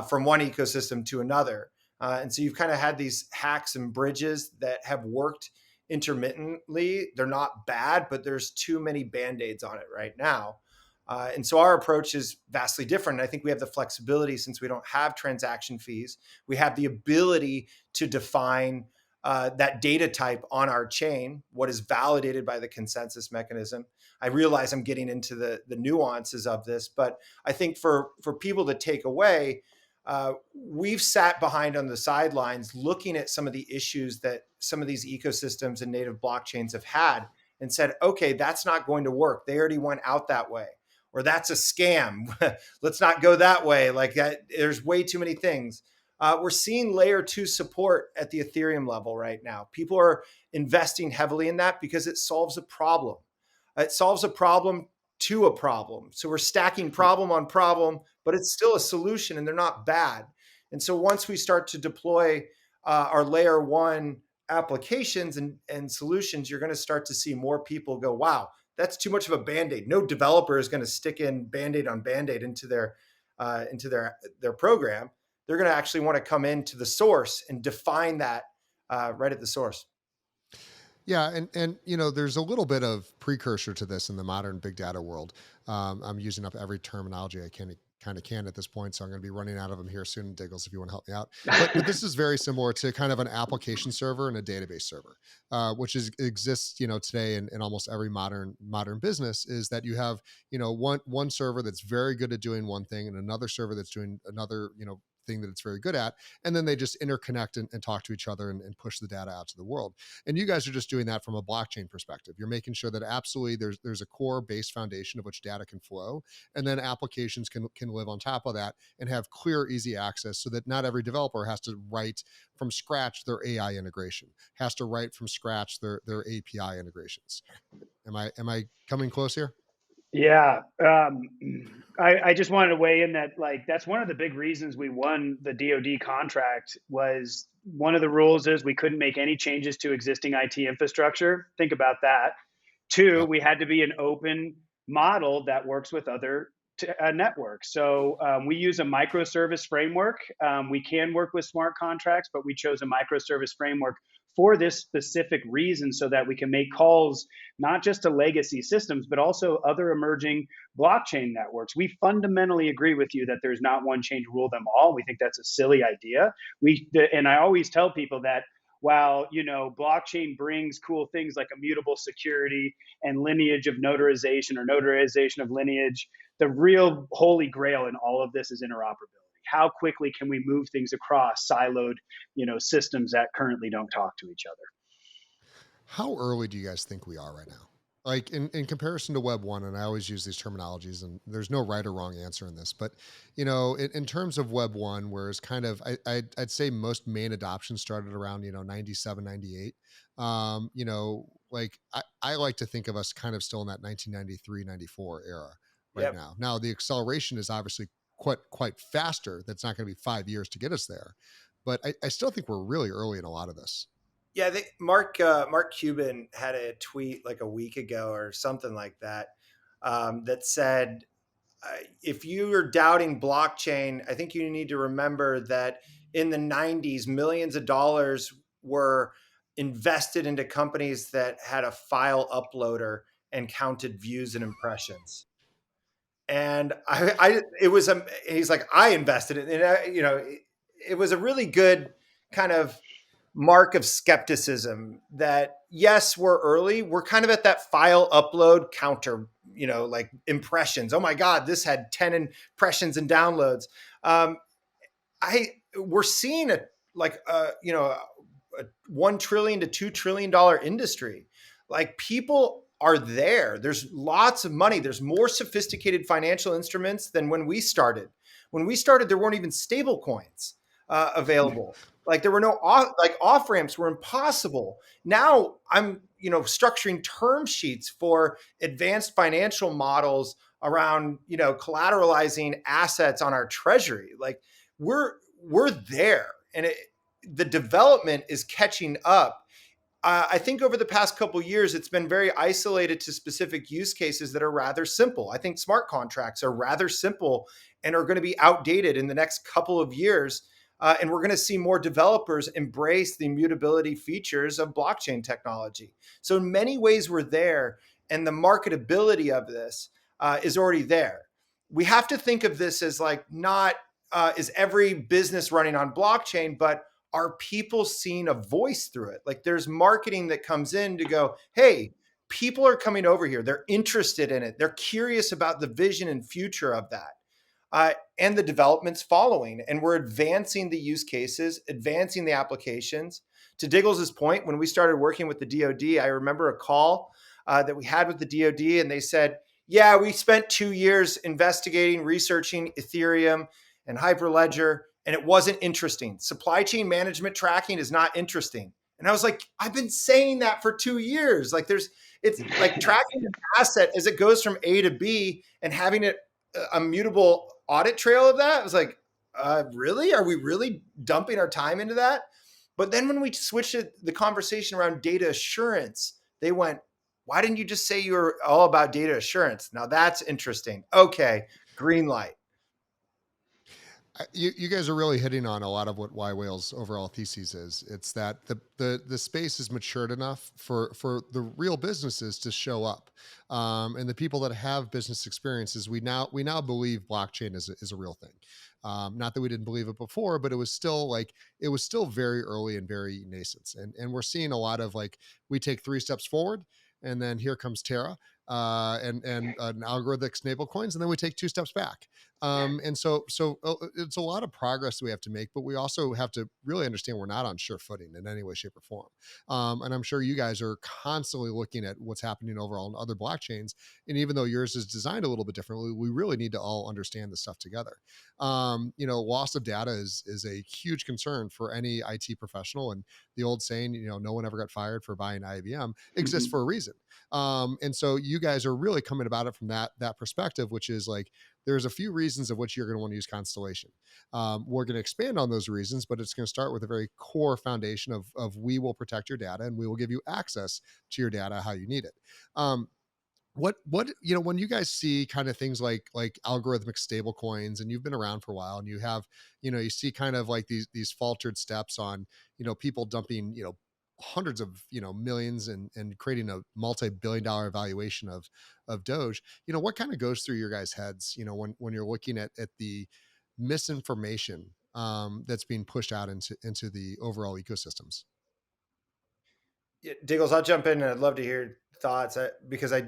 from one ecosystem to another. And so you've kind of had these hacks and bridges that have worked intermittently. They're not bad, but there's too many band-aids on it right now. And so our approach is vastly different. And I think we have the flexibility, since we don't have transaction fees. We have the ability to define that data type on our chain, what is validated by the consensus mechanism. I realize I'm getting into the nuances of this, but I think for people to take away, we've sat behind on the sidelines looking at some of the issues that some of these ecosystems and native blockchains have had, and said, okay, that's not going to work. They already went out that way, or that's a scam. Let's not go that way. Like that, there's way too many things. We're seeing layer two support at the Ethereum level right now. People are investing heavily in that because it solves a problem. It solves a problem to a problem. So we're stacking problem on problem, but it's still a solution, and they're not bad. And so once we start to deploy our layer one applications and solutions, you're going to start to see more people go, wow, that's too much of a band-aid. No developer is going to stick in band-aid on band-aid into their program. They're going to actually want to come into the source and define that right at the source. Yeah, and there's a little bit of precursor to this in the modern big data world. I'm using up every terminology I can kind of can at this point, so I'm going to be running out of them here soon. Diggles, if you want to help me out. But this is very similar to kind of an application server and a database server, which exists today in almost every modern business. Is that you have one server that's very good at doing one thing and another server that's doing another thing that it's very good at, and then they just interconnect and talk to each other and push the data out to the world. And you guys are just doing that from a blockchain perspective. You're making sure that absolutely there's a core base foundation of which data can flow, and then applications can live on top of that and have clear, easy access, so that not every developer has to write from scratch their AI integration, has to write from scratch their API integrations. Am I coming close here? Yeah. I just wanted to weigh in that, like, that's one of the big reasons we won the DoD contract. Was one of the rules is we couldn't make any changes to existing IT infrastructure. Think about that. Two, Yep. we had to be an open model that works with other networks. So we use a microservice framework. We can work with smart contracts, but we chose a microservice framework for this specific reason, so that we can make calls not just to legacy systems, but also other emerging blockchain networks. We fundamentally agree with you that there's not one chain to rule them all. We think that's a silly idea. And I always tell people that while blockchain brings cool things like immutable security and lineage of notarization, or notarization of lineage, the real holy grail in all of this is interoperability. How quickly can we move things across siloed systems that currently don't talk to each other? How early do you guys think we are right now? Like in comparison to Web 1, and I always use these terminologies, and there's no right or wrong answer in this, but in terms of Web 1, where it's kind of, I'd say most main adoption started around 97, 98. Like I like to think of us kind of still in that 1993, 94 era right Yep. now. Now the acceleration is obviously quite faster. That's not going to be 5 years to get us there, but I still think we're really early in a lot of this. Yeah, Mark Cuban had a tweet like a week ago or something like that, that said, if you are doubting blockchain, I think you need to remember that in the 90s, millions of dollars were invested into companies that had a file uploader and counted views and impressions. And it was, he's like, I invested in it. And it was a really good kind of mark of skepticism that, yes, we're early. We're kind of at that file upload counter, like impressions. Oh my God, this had 10 impressions and downloads. We're seeing a $1 trillion to $2 trillion industry. Like, people are there. There's lots of money. There's more sophisticated financial instruments than when we started. When we started, there weren't even stable coins available. Like, there were no off ramps were impossible. Now I'm structuring term sheets for advanced financial models around collateralizing assets on our treasury. Like, we're there, and the development is catching up. I think over the past couple of years, it's been very isolated to specific use cases that are rather simple. I think smart contracts are rather simple and are going to be outdated in the next couple of years. And we're going to see more developers embrace the immutability features of blockchain technology. So in many ways, we're there, and the marketability of this is already there. We have to think of this as like, not is every business running on blockchain, but are people seeing a voice through it? Like, there's marketing that comes in to go, hey, people are coming over here. They're interested in it. They're curious about the vision and future of that. And the developments following. And we're advancing the use cases, advancing the applications. To Diggles's point, when we started working with the DoD, I remember a call that we had with the DoD, and they said, yeah, we spent 2 years investigating, researching Ethereum and Hyperledger, and it wasn't interesting. Supply chain management tracking is not interesting. And I was like, I've been saying that for 2 years. Like, it's like tracking an asset as it goes from A to B and having it a mutable audit trail of that. I was like, really? Are we really dumping our time into that? But then when we switched the conversation around data assurance, they went, Why didn't you just say you were all about data assurance? Now that's interesting. Okay, green light. You guys are really hitting on a lot of what Y Whale's overall thesis is. It's that the space is matured enough for the real businesses to show up, and the people that have business experiences. We now believe blockchain is a real thing. Not that we didn't believe it before, but it was still very early and very nascent. And we're seeing a lot of like we take 3 steps forward, and then here comes Terra. And an algorithmic stable coins, and then we take 2 steps back, and so it's a lot of progress we have to make, but we also have to really understand we're not on sure footing in any way, shape, or form. And I'm sure you guys are constantly looking at what's happening overall in other blockchains. And even though yours is designed a little bit differently, we really need to all understand this stuff together. Loss of data is a huge concern for any IT professional. And the old saying, no one ever got fired for buying IBM exists Mhm. for a reason. And so you guys are really coming about it from that perspective, which is like there's a few reasons of which you're going to want to use Constellation. We're going to expand on those reasons, but it's going to start with a very core foundation of we will protect your data and we will give you access to your data how you need it. What when you guys see kind of things like algorithmic stable coins, and you've been around for a while, and you have you see kind of like these faltered steps on people dumping hundreds of millions and creating a multi-billion dollar valuation of Doge. What kind of goes through your guys heads when you're looking at the misinformation that's being pushed out into the overall ecosystems. Yeah, Diggles, I'll jump in and I'd love to hear thoughts because I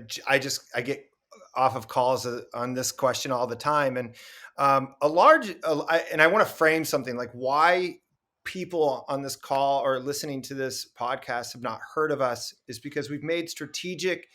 get off of calls on this question all the time, and and I want to frame something like why people on this call or listening to this podcast have not heard of us is because we've made strategic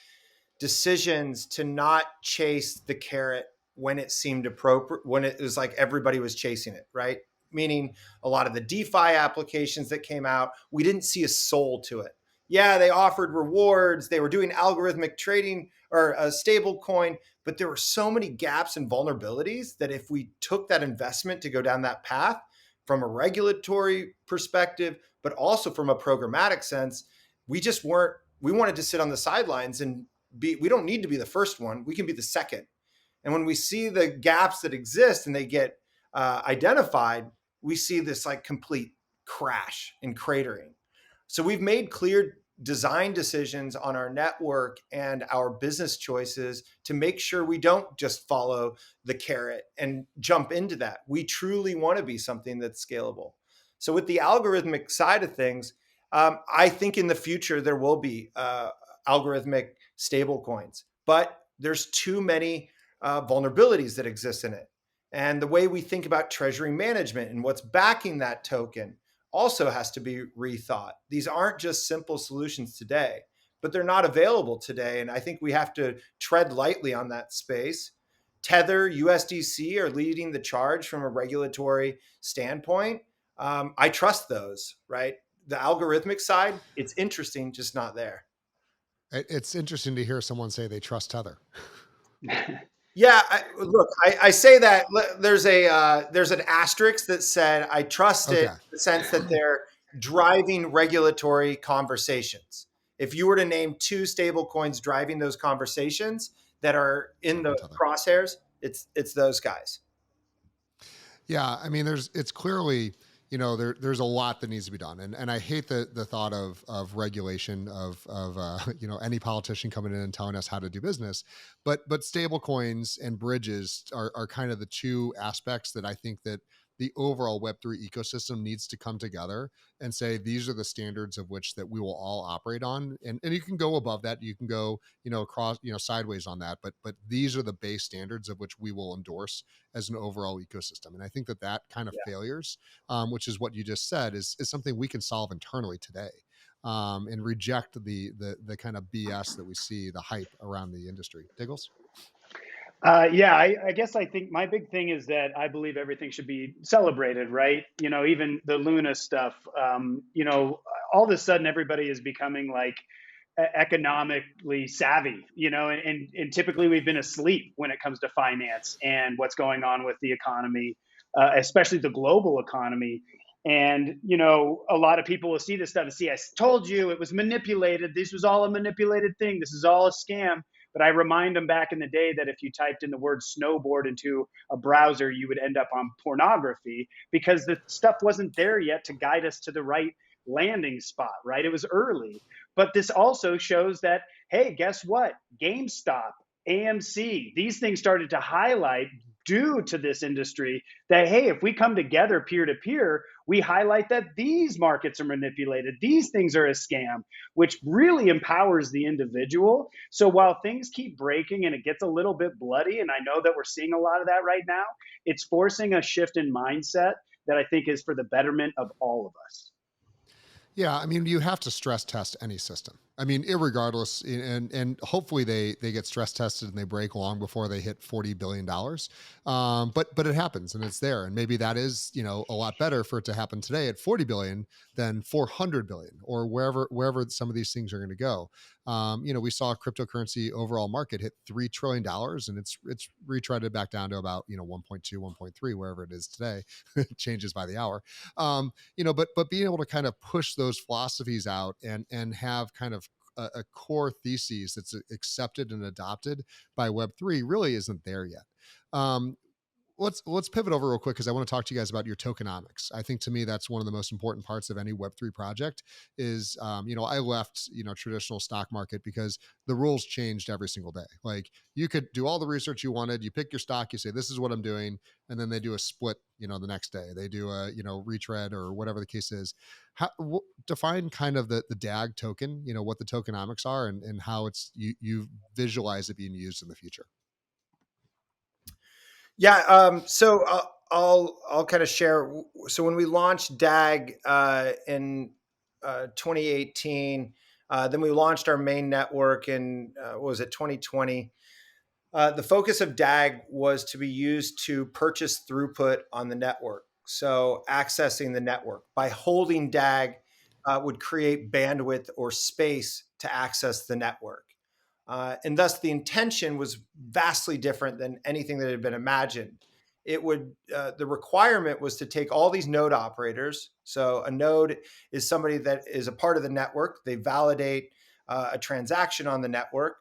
decisions to not chase the carrot when it seemed appropriate, when it was like everybody was chasing it, right? Meaning a lot of the DeFi applications that came out, we didn't see a soul to it. Yeah, they offered rewards, they were doing algorithmic trading or a stable coin, but there were so many gaps and vulnerabilities that if we took that investment to go down that path from a regulatory perspective, but also from a programmatic sense, we just weren't, we wanted to sit on the sidelines and we don't need to be the first one. We can be the second. And when we see the gaps that exist and they get identified, we see this like complete crash and cratering. So we've made clear design decisions on our network and our business choices to make sure we don't just follow the carrot and jump into that. We truly want to be something that's scalable. So with the algorithmic side of things, I think in the future there will be algorithmic stable coins, but there's too many vulnerabilities that exist in it. And the way we think about treasury management and what's backing that token also has to be rethought. These aren't just simple solutions today, but they're not available today. And I think we have to tread lightly on that space. Tether, USDC are leading the charge from a regulatory standpoint. I trust those, right? The algorithmic side, it's interesting, just not there. It's interesting to hear someone say they trust Tether. Yeah, look, I say that there's an asterisk that said I trust it Okay. in the sense that they're driving regulatory conversations. If you were to name two stable coins driving those conversations that are That in would be the Tether. crosshairs, it's those guys. Yeah, I mean, it's clearly, there's a lot that needs to be done, and I hate the thought of regulation of any politician coming in and telling us how to do business, but stable coins and bridges are kind of the two aspects that I think that the overall Web3 ecosystem needs to come together and say these are the standards of which that we will all operate on, and you can go above that, you can go across sideways on that, but these are the base standards of which we will endorse as an overall ecosystem. And I think that kind of Yeah. failures, which is what you just said, is something we can solve internally today, and reject the kind of BS that we see, the hype around the industry. Diggles? Yeah, I guess I think my big thing is that I believe everything should be celebrated, right? Even the Luna stuff, all of a sudden everybody is becoming like economically savvy, and typically we've been asleep when it comes to finance and what's going on with the economy, especially the global economy. And, you know, a lot of people will see this stuff and see, I told you it was manipulated. This was all a manipulated thing. This is all a scam. But I remind them back in the day that if you typed in the word snowboard into a browser, you would end up on pornography because the stuff wasn't there yet to guide us to the right landing spot, right? It was early. But this also shows that, hey, guess what? GameStop, AMC, these things started to highlight due to this industry that, hey, if we come together peer to peer, we highlight that these markets are manipulated, these things are a scam, which really empowers the individual. So while things keep breaking and it gets a little bit bloody, and I know that we're seeing a lot of that right now, it's forcing a shift in mindset that I think is for the betterment of all of us. Yeah, I mean, you have to stress test any system. I mean, irregardless, and hopefully they get stress tested and they break long before they hit $40 billion. But it happens and it's there, and maybe that is a lot better for it to happen today at 40 billion than 400 billion or wherever some of these things are going to go. We saw cryptocurrency overall market hit $3 trillion, and it's retreaded back down to about 1.2, 1.3, wherever it is today. It changes by the hour. But being able to kind of push those philosophies out and have kind of a core thesis that's accepted and adopted by Web3 really isn't there yet. Um, let's pivot over real quick because I want to talk to you guys about your tokenomics. I think to me that's one of the most important parts of any Web3 project. Is I left traditional stock market because the rules changed every single day. Like you could do all the research you wanted, you pick your stock, you say this is what I'm doing, and then they do a split. The next day they do a retread or whatever the case is. Define kind of the DAG token. What the tokenomics are and how you visualize it being used in the future. Yeah. So I'll kind of share. So when we launched DAG in 2018, then we launched our main network in what was it, 2020. The focus of DAG was to be used to purchase throughput on the network. So accessing the network by holding DAG would create bandwidth or space to access the network. And thus the intention was vastly different than anything that had been imagined. The requirement was to take all these node operators. So a node is somebody that is a part of the network. They validate a transaction on the network,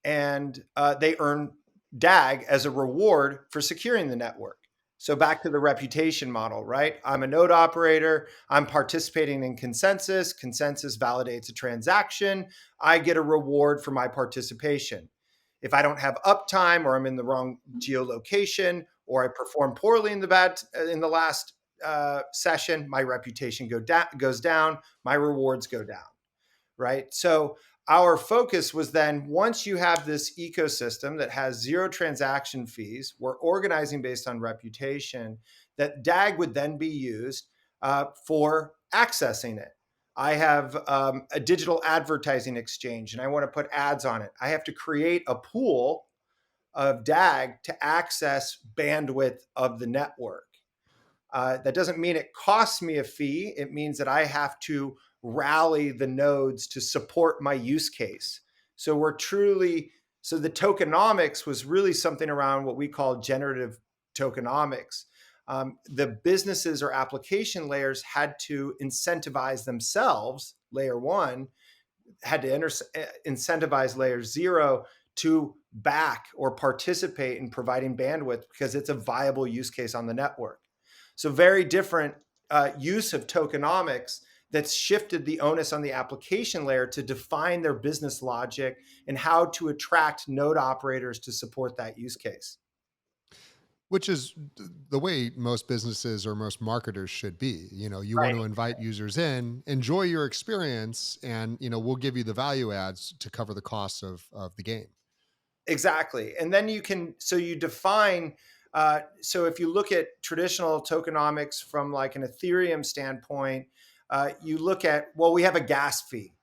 and they earn DAG as a reward for securing the network. So back to the reputation model, right? I'm a node operator. I'm participating in consensus. Consensus validates a transaction. I get a reward for my participation. If I don't have uptime, or I'm in the wrong geolocation, or I perform poorly in the last session, my reputation goes down. My rewards go down, right? So our focus was then, once you have this ecosystem that has zero transaction fees, we're organizing based on reputation, that DAG would then be used for accessing it. I have a digital advertising exchange and I want to put ads on it. I have to create a pool of DAG to access bandwidth of the network. That doesn't mean it costs me a fee. It means that I have to rally the nodes to support my use case. So the tokenomics was really something around what we call generative tokenomics. The businesses or application layers had to incentivize themselves. Layer one had to incentivize layer zero to back or participate in providing bandwidth because it's a viable use case on the network. So very different use of tokenomics that's shifted the onus on the application layer to define their business logic and how to attract node operators to support that use case. Which is the way most businesses or most marketers should be. You want Right. to invite users in, enjoy your experience, and we'll give you the value adds to cover the costs of the game. Exactly. And then you define, so if you look at traditional tokenomics from like an Ethereum standpoint, you look at, well, we have a gas fee.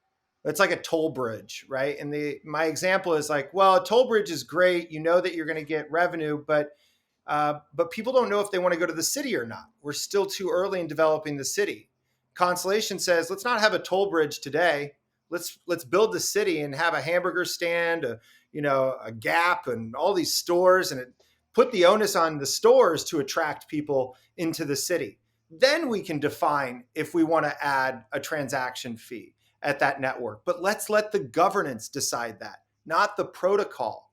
It's like a toll bridge, right? And my example is like, well, a toll bridge is great. You know that you're going to get revenue, but people don't know if they want to go to the city or not. We're still too early in developing the city. Constellation says, let's not have a toll bridge today. Let's build the city and have a hamburger stand, a Gap, and all these stores, and put the onus on the stores to attract people into the city. Then we can define if we want to add a transaction fee at that network. But let's let the governance decide that, not the protocol.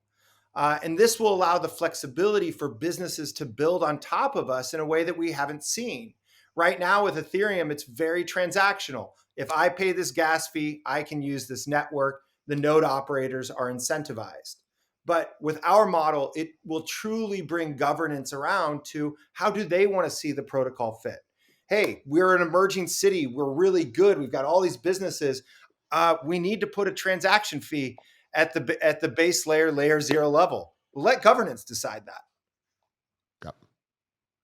And this will allow the flexibility for businesses to build on top of us in a way that we haven't seen. Right now with Ethereum, it's very transactional. If I pay this gas fee, I can use this network. The node operators are incentivized. But with our model, it will truly bring governance around to how do they want to see the protocol fit? Hey, we're an emerging city. We're really good. We've got all these businesses. We need to put a transaction fee at the base layer, layer zero level. Let governance decide that. Yep.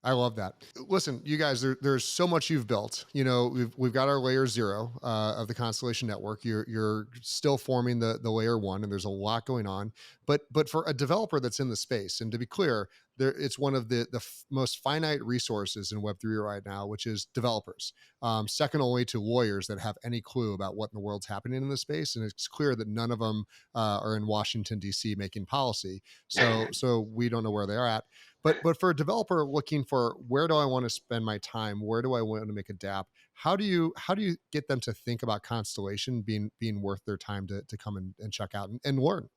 I love that. Listen, you guys, there's so much you've built. You know, we've got our layer zero of the Constellation network. You're still forming the layer one, and there's a lot going on. But for a developer that's in the space, and to be clear, it's one of the most finite resources in Web3 right now, which is developers. Second only to lawyers that have any clue about what in the world's happening in the space, and it's clear that none of them are in Washington D.C. making policy. So we don't know where they are at. But for a developer looking for where do I want to spend my time, where do I want to make a dApp, how do you get them to think about Constellation being worth their time to come and check out and learn?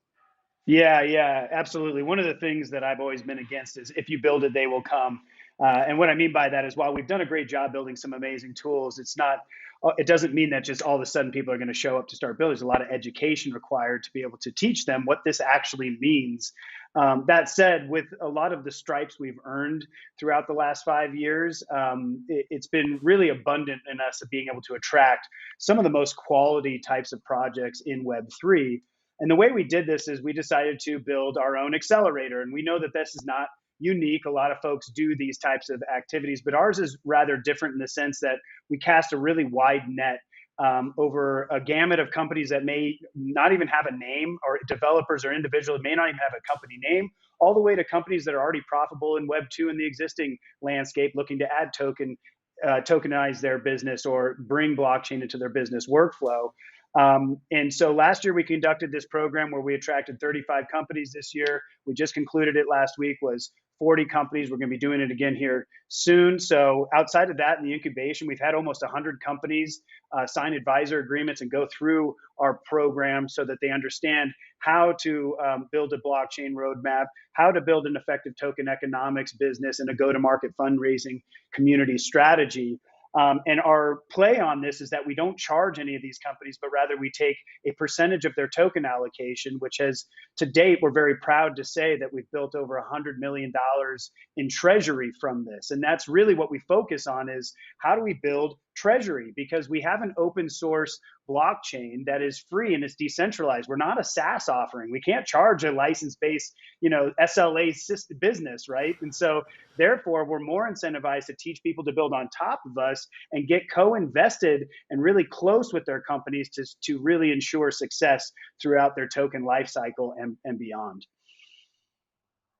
Yeah, yeah, absolutely. One of the things that I've always been against is if you build it, they will come. And what I mean by that is while we've done a great job building some amazing tools, it doesn't mean that just all of a sudden people are going to show up to start building. There's a lot of education required to be able to teach them what this actually means. That said, with a lot of the stripes we've earned throughout the last 5 years, it's been really abundant in us of being able to attract some of the most quality types of projects in Web3. And the way we did this is we decided to build our own accelerator. And we know that this is not unique. A lot of folks do these types of activities, but ours is rather different in the sense that we cast a really wide net over a gamut of companies that may not even have a name, or developers or individuals may not even have a company name, all the way to companies that are already profitable in Web 2 in the existing landscape, looking to add tokenize their business or bring blockchain into their business workflow. And so last year we conducted this program where we attracted 35 companies. This year we just concluded it last week, was 40 companies. We're going to be doing it again here soon. So outside of that, in the incubation, we've had almost 100 companies sign advisor agreements and go through our program so that they understand how to build a blockchain roadmap, how to build an effective token economics business, and a go-to-market fundraising community strategy. And our play on this is that we don't charge any of these companies, but rather we take a percentage of their token allocation, which has to date, we're very proud to say that we've built over $100 million in treasury from this. And that's really what we focus on, is how do we build treasury? Because we have an open source blockchain that is free and it's decentralized. We're not a SaaS offering. We can't charge a license-based, SLA business, right? And so therefore, we're more incentivized to teach people to build on top of us and get co-invested and really close with their companies to really ensure success throughout their token lifecycle and beyond.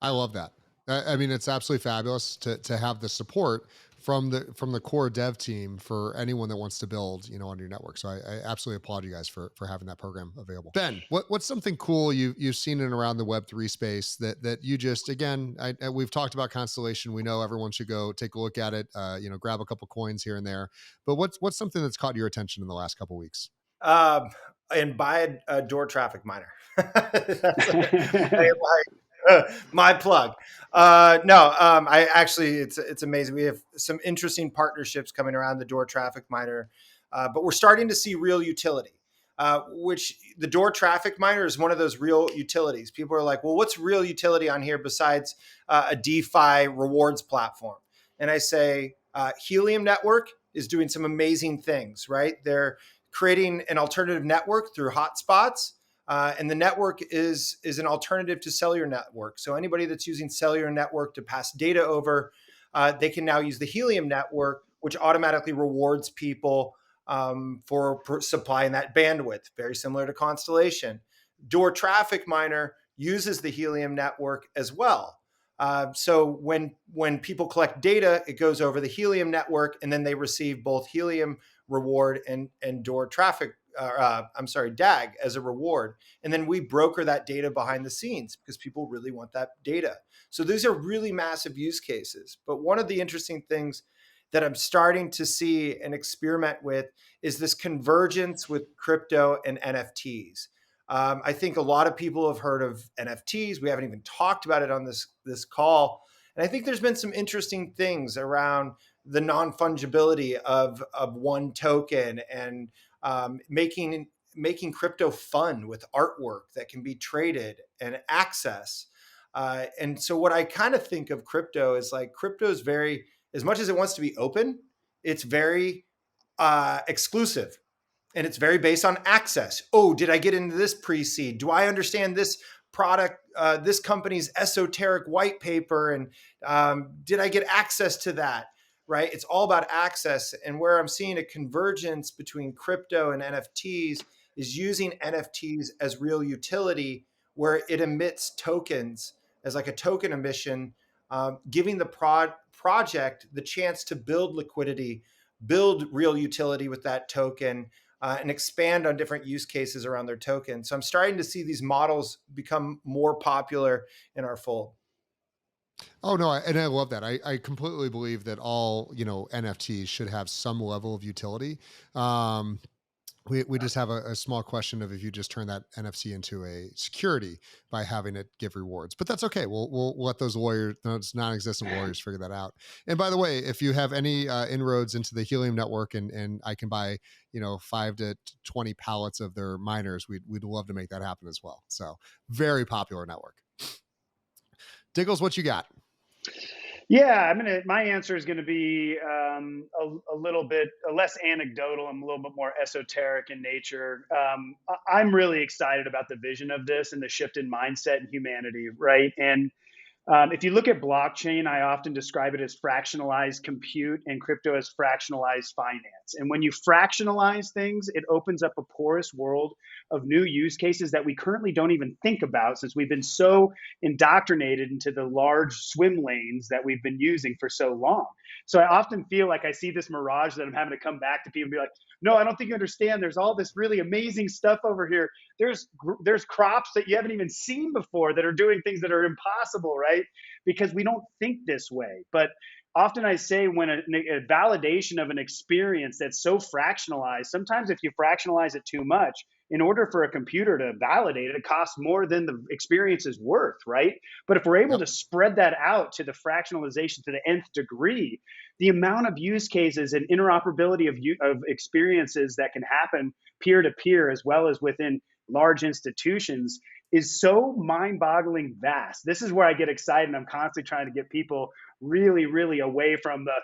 I love that. I mean, it's absolutely fabulous to have the support from the core dev team for anyone that wants to build, on your network. So I absolutely applaud you guys for having that program available. Ben, what's something cool you've seen in around the Web3 space that you just, again, we've talked about Constellation. We know everyone should go take a look at it. Grab a couple coins here and there. But what's something that's caught your attention in the last couple weeks? Um, and buy a door traffic miner. My plug. No, I actually, it's amazing. We have some interesting partnerships coming around the door traffic miner, but we're starting to see real utility. Which the door traffic miner is one of those real utilities. People are like, well, what's real utility on here besides a DeFi rewards platform? And I say, Helium Network is doing some amazing things, right? They're creating an alternative network through hotspots. And the network is an alternative to cellular network. So anybody that's using cellular network to pass data over, they can now use the Helium network, which automatically rewards people for supplying that bandwidth, very similar to Constellation. Door traffic miner uses the Helium network as well. So when people collect data, it goes over the Helium network, and then they receive both Helium reward and door traffic. DAG as a reward. And then we broker that data behind the scenes because people really want that data. So these are really massive use cases. But one of the interesting things that I'm starting to see and experiment with is this convergence with crypto and NFTs. I think a lot of people have heard of NFTs. We haven't even talked about it on this call, and I think there's been some interesting things around the non fungibility of one token and making crypto fun with artwork that can be traded and access. And so, what I kind of think of crypto is like crypto is very, as much as it wants to be open, it's very exclusive and it's very based on access. Oh, did I get into this pre-seed? Do I understand this product, this company's esoteric white paper? And did I get access to that? Right? It's all about access. And where I'm seeing a convergence between crypto and NFTs is using NFTs as real utility, where it emits tokens as like a token emission, giving the project the chance to build liquidity, build real utility with that token, and expand on different use cases around their token. So I'm starting to see these models become more popular in our fold. Oh no, and I love that. I completely believe that all NFTs should have some level of utility. Um, we just have a small question of if you just turn that NFC into a security by having it give rewards, but that's okay. We'll let those non-existent lawyers figure that out. And by the way, if you have any inroads into the Helium network, and I can buy 5 to 20 pallets of their miners, we'd love to make that happen as well. So very popular network. Diggles, what you got? Yeah, My answer is gonna be a little bit less anecdotal and a little bit more esoteric in nature. I'm really excited about the vision of this and the shift in mindset in humanity, right? And if you look at blockchain, I often describe it as fractionalized compute and crypto as fractionalized finance. And when you fractionalize things, it opens up a porous world of new use cases that we currently don't even think about since we've been so indoctrinated into the large swim lanes that we've been using for so long. So I often feel like I see this mirage that I'm having to come back to people and be like, no, I don't think you understand. There's all this really amazing stuff over here. There's crops that you haven't even seen before that are doing things that are impossible, right? Because we don't think this way. But often I say when a validation of an experience that's so fractionalized, sometimes if you fractionalize it too much, in order for a computer to validate it, it costs more than the experience is worth, right? But if we're able Yep. to spread that out to the fractionalization to the nth degree, the amount of use cases and interoperability of experiences that can happen peer to peer as well as within large institutions is so mind-boggling vast. This is where I get excited. I'm constantly trying to get people really, really away from the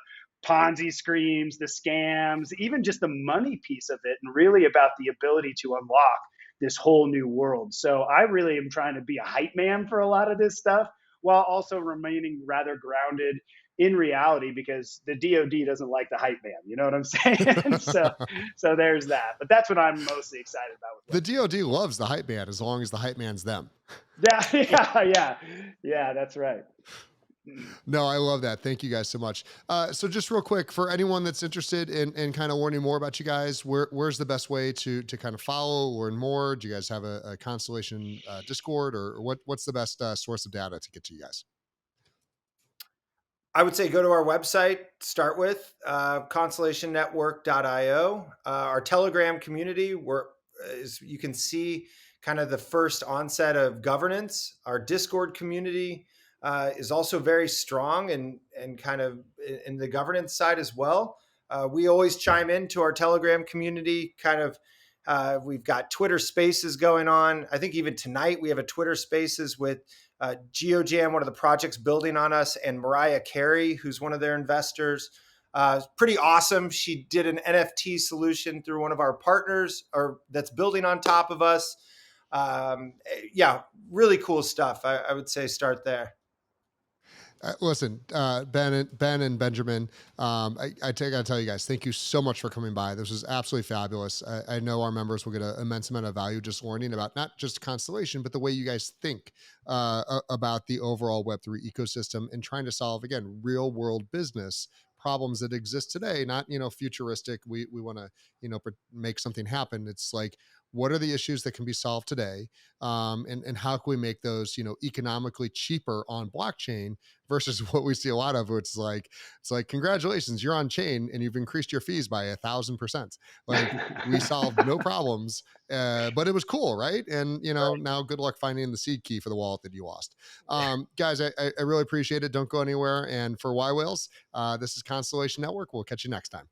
Ponzi schemes, the scams, even just the money piece of it, and really about the ability to unlock this whole new world. So I really am trying to be a hype man for a lot of this stuff while also remaining rather grounded in reality because the DoD doesn't like the hype man. You know what I'm saying? So there's that. But that's what I'm mostly excited about with The Web3. DoD loves the hype man as long as the hype man's them. Yeah, yeah, that's right. No, I love that. Thank you guys so much. So just real quick, for anyone that's interested in kind of learning more about you guys, where's the best way to kind of follow, learn more? Do you guys have a Constellation Discord, or what's the best source of data to get to you guys? I would say go to our website, start with constellationnetwork.io. Our Telegram community, where you can see kind of the first onset of governance. Our Discord community is also very strong and kind of in the governance side as well. We always chime into our Telegram community. Kind of, we've got Twitter Spaces going on. I think even tonight we have a Twitter Spaces with GeoJam, one of the projects building on us, and Mariah Carey, who's one of their investors. Pretty awesome. She did an NFT solution through one of our partners, or that's building on top of us. Yeah, really cool stuff. I would say start there. Listen, Ben and Benjamin, I gotta tell you guys, thank you so much for coming by. This was absolutely fabulous. I know our members will get an immense amount of value just learning about not just Constellation, but the way you guys think about the overall Web3 ecosystem and trying to solve, again, real world business problems that exist today, not futuristic. We want to make something happen. It's like, what are the issues that can be solved today, and how can we make those, economically cheaper on blockchain versus what we see a lot of, which is like, it's like, congratulations, you're on chain and you've increased your fees by 1,000%. Like, we solved no problems, but it was cool, right? And Right. now good luck finding the seed key for the wallet that you lost. Guys, I really appreciate it. Don't go anywhere. And for Y Whales, this is Constellation Network. We'll catch you next time.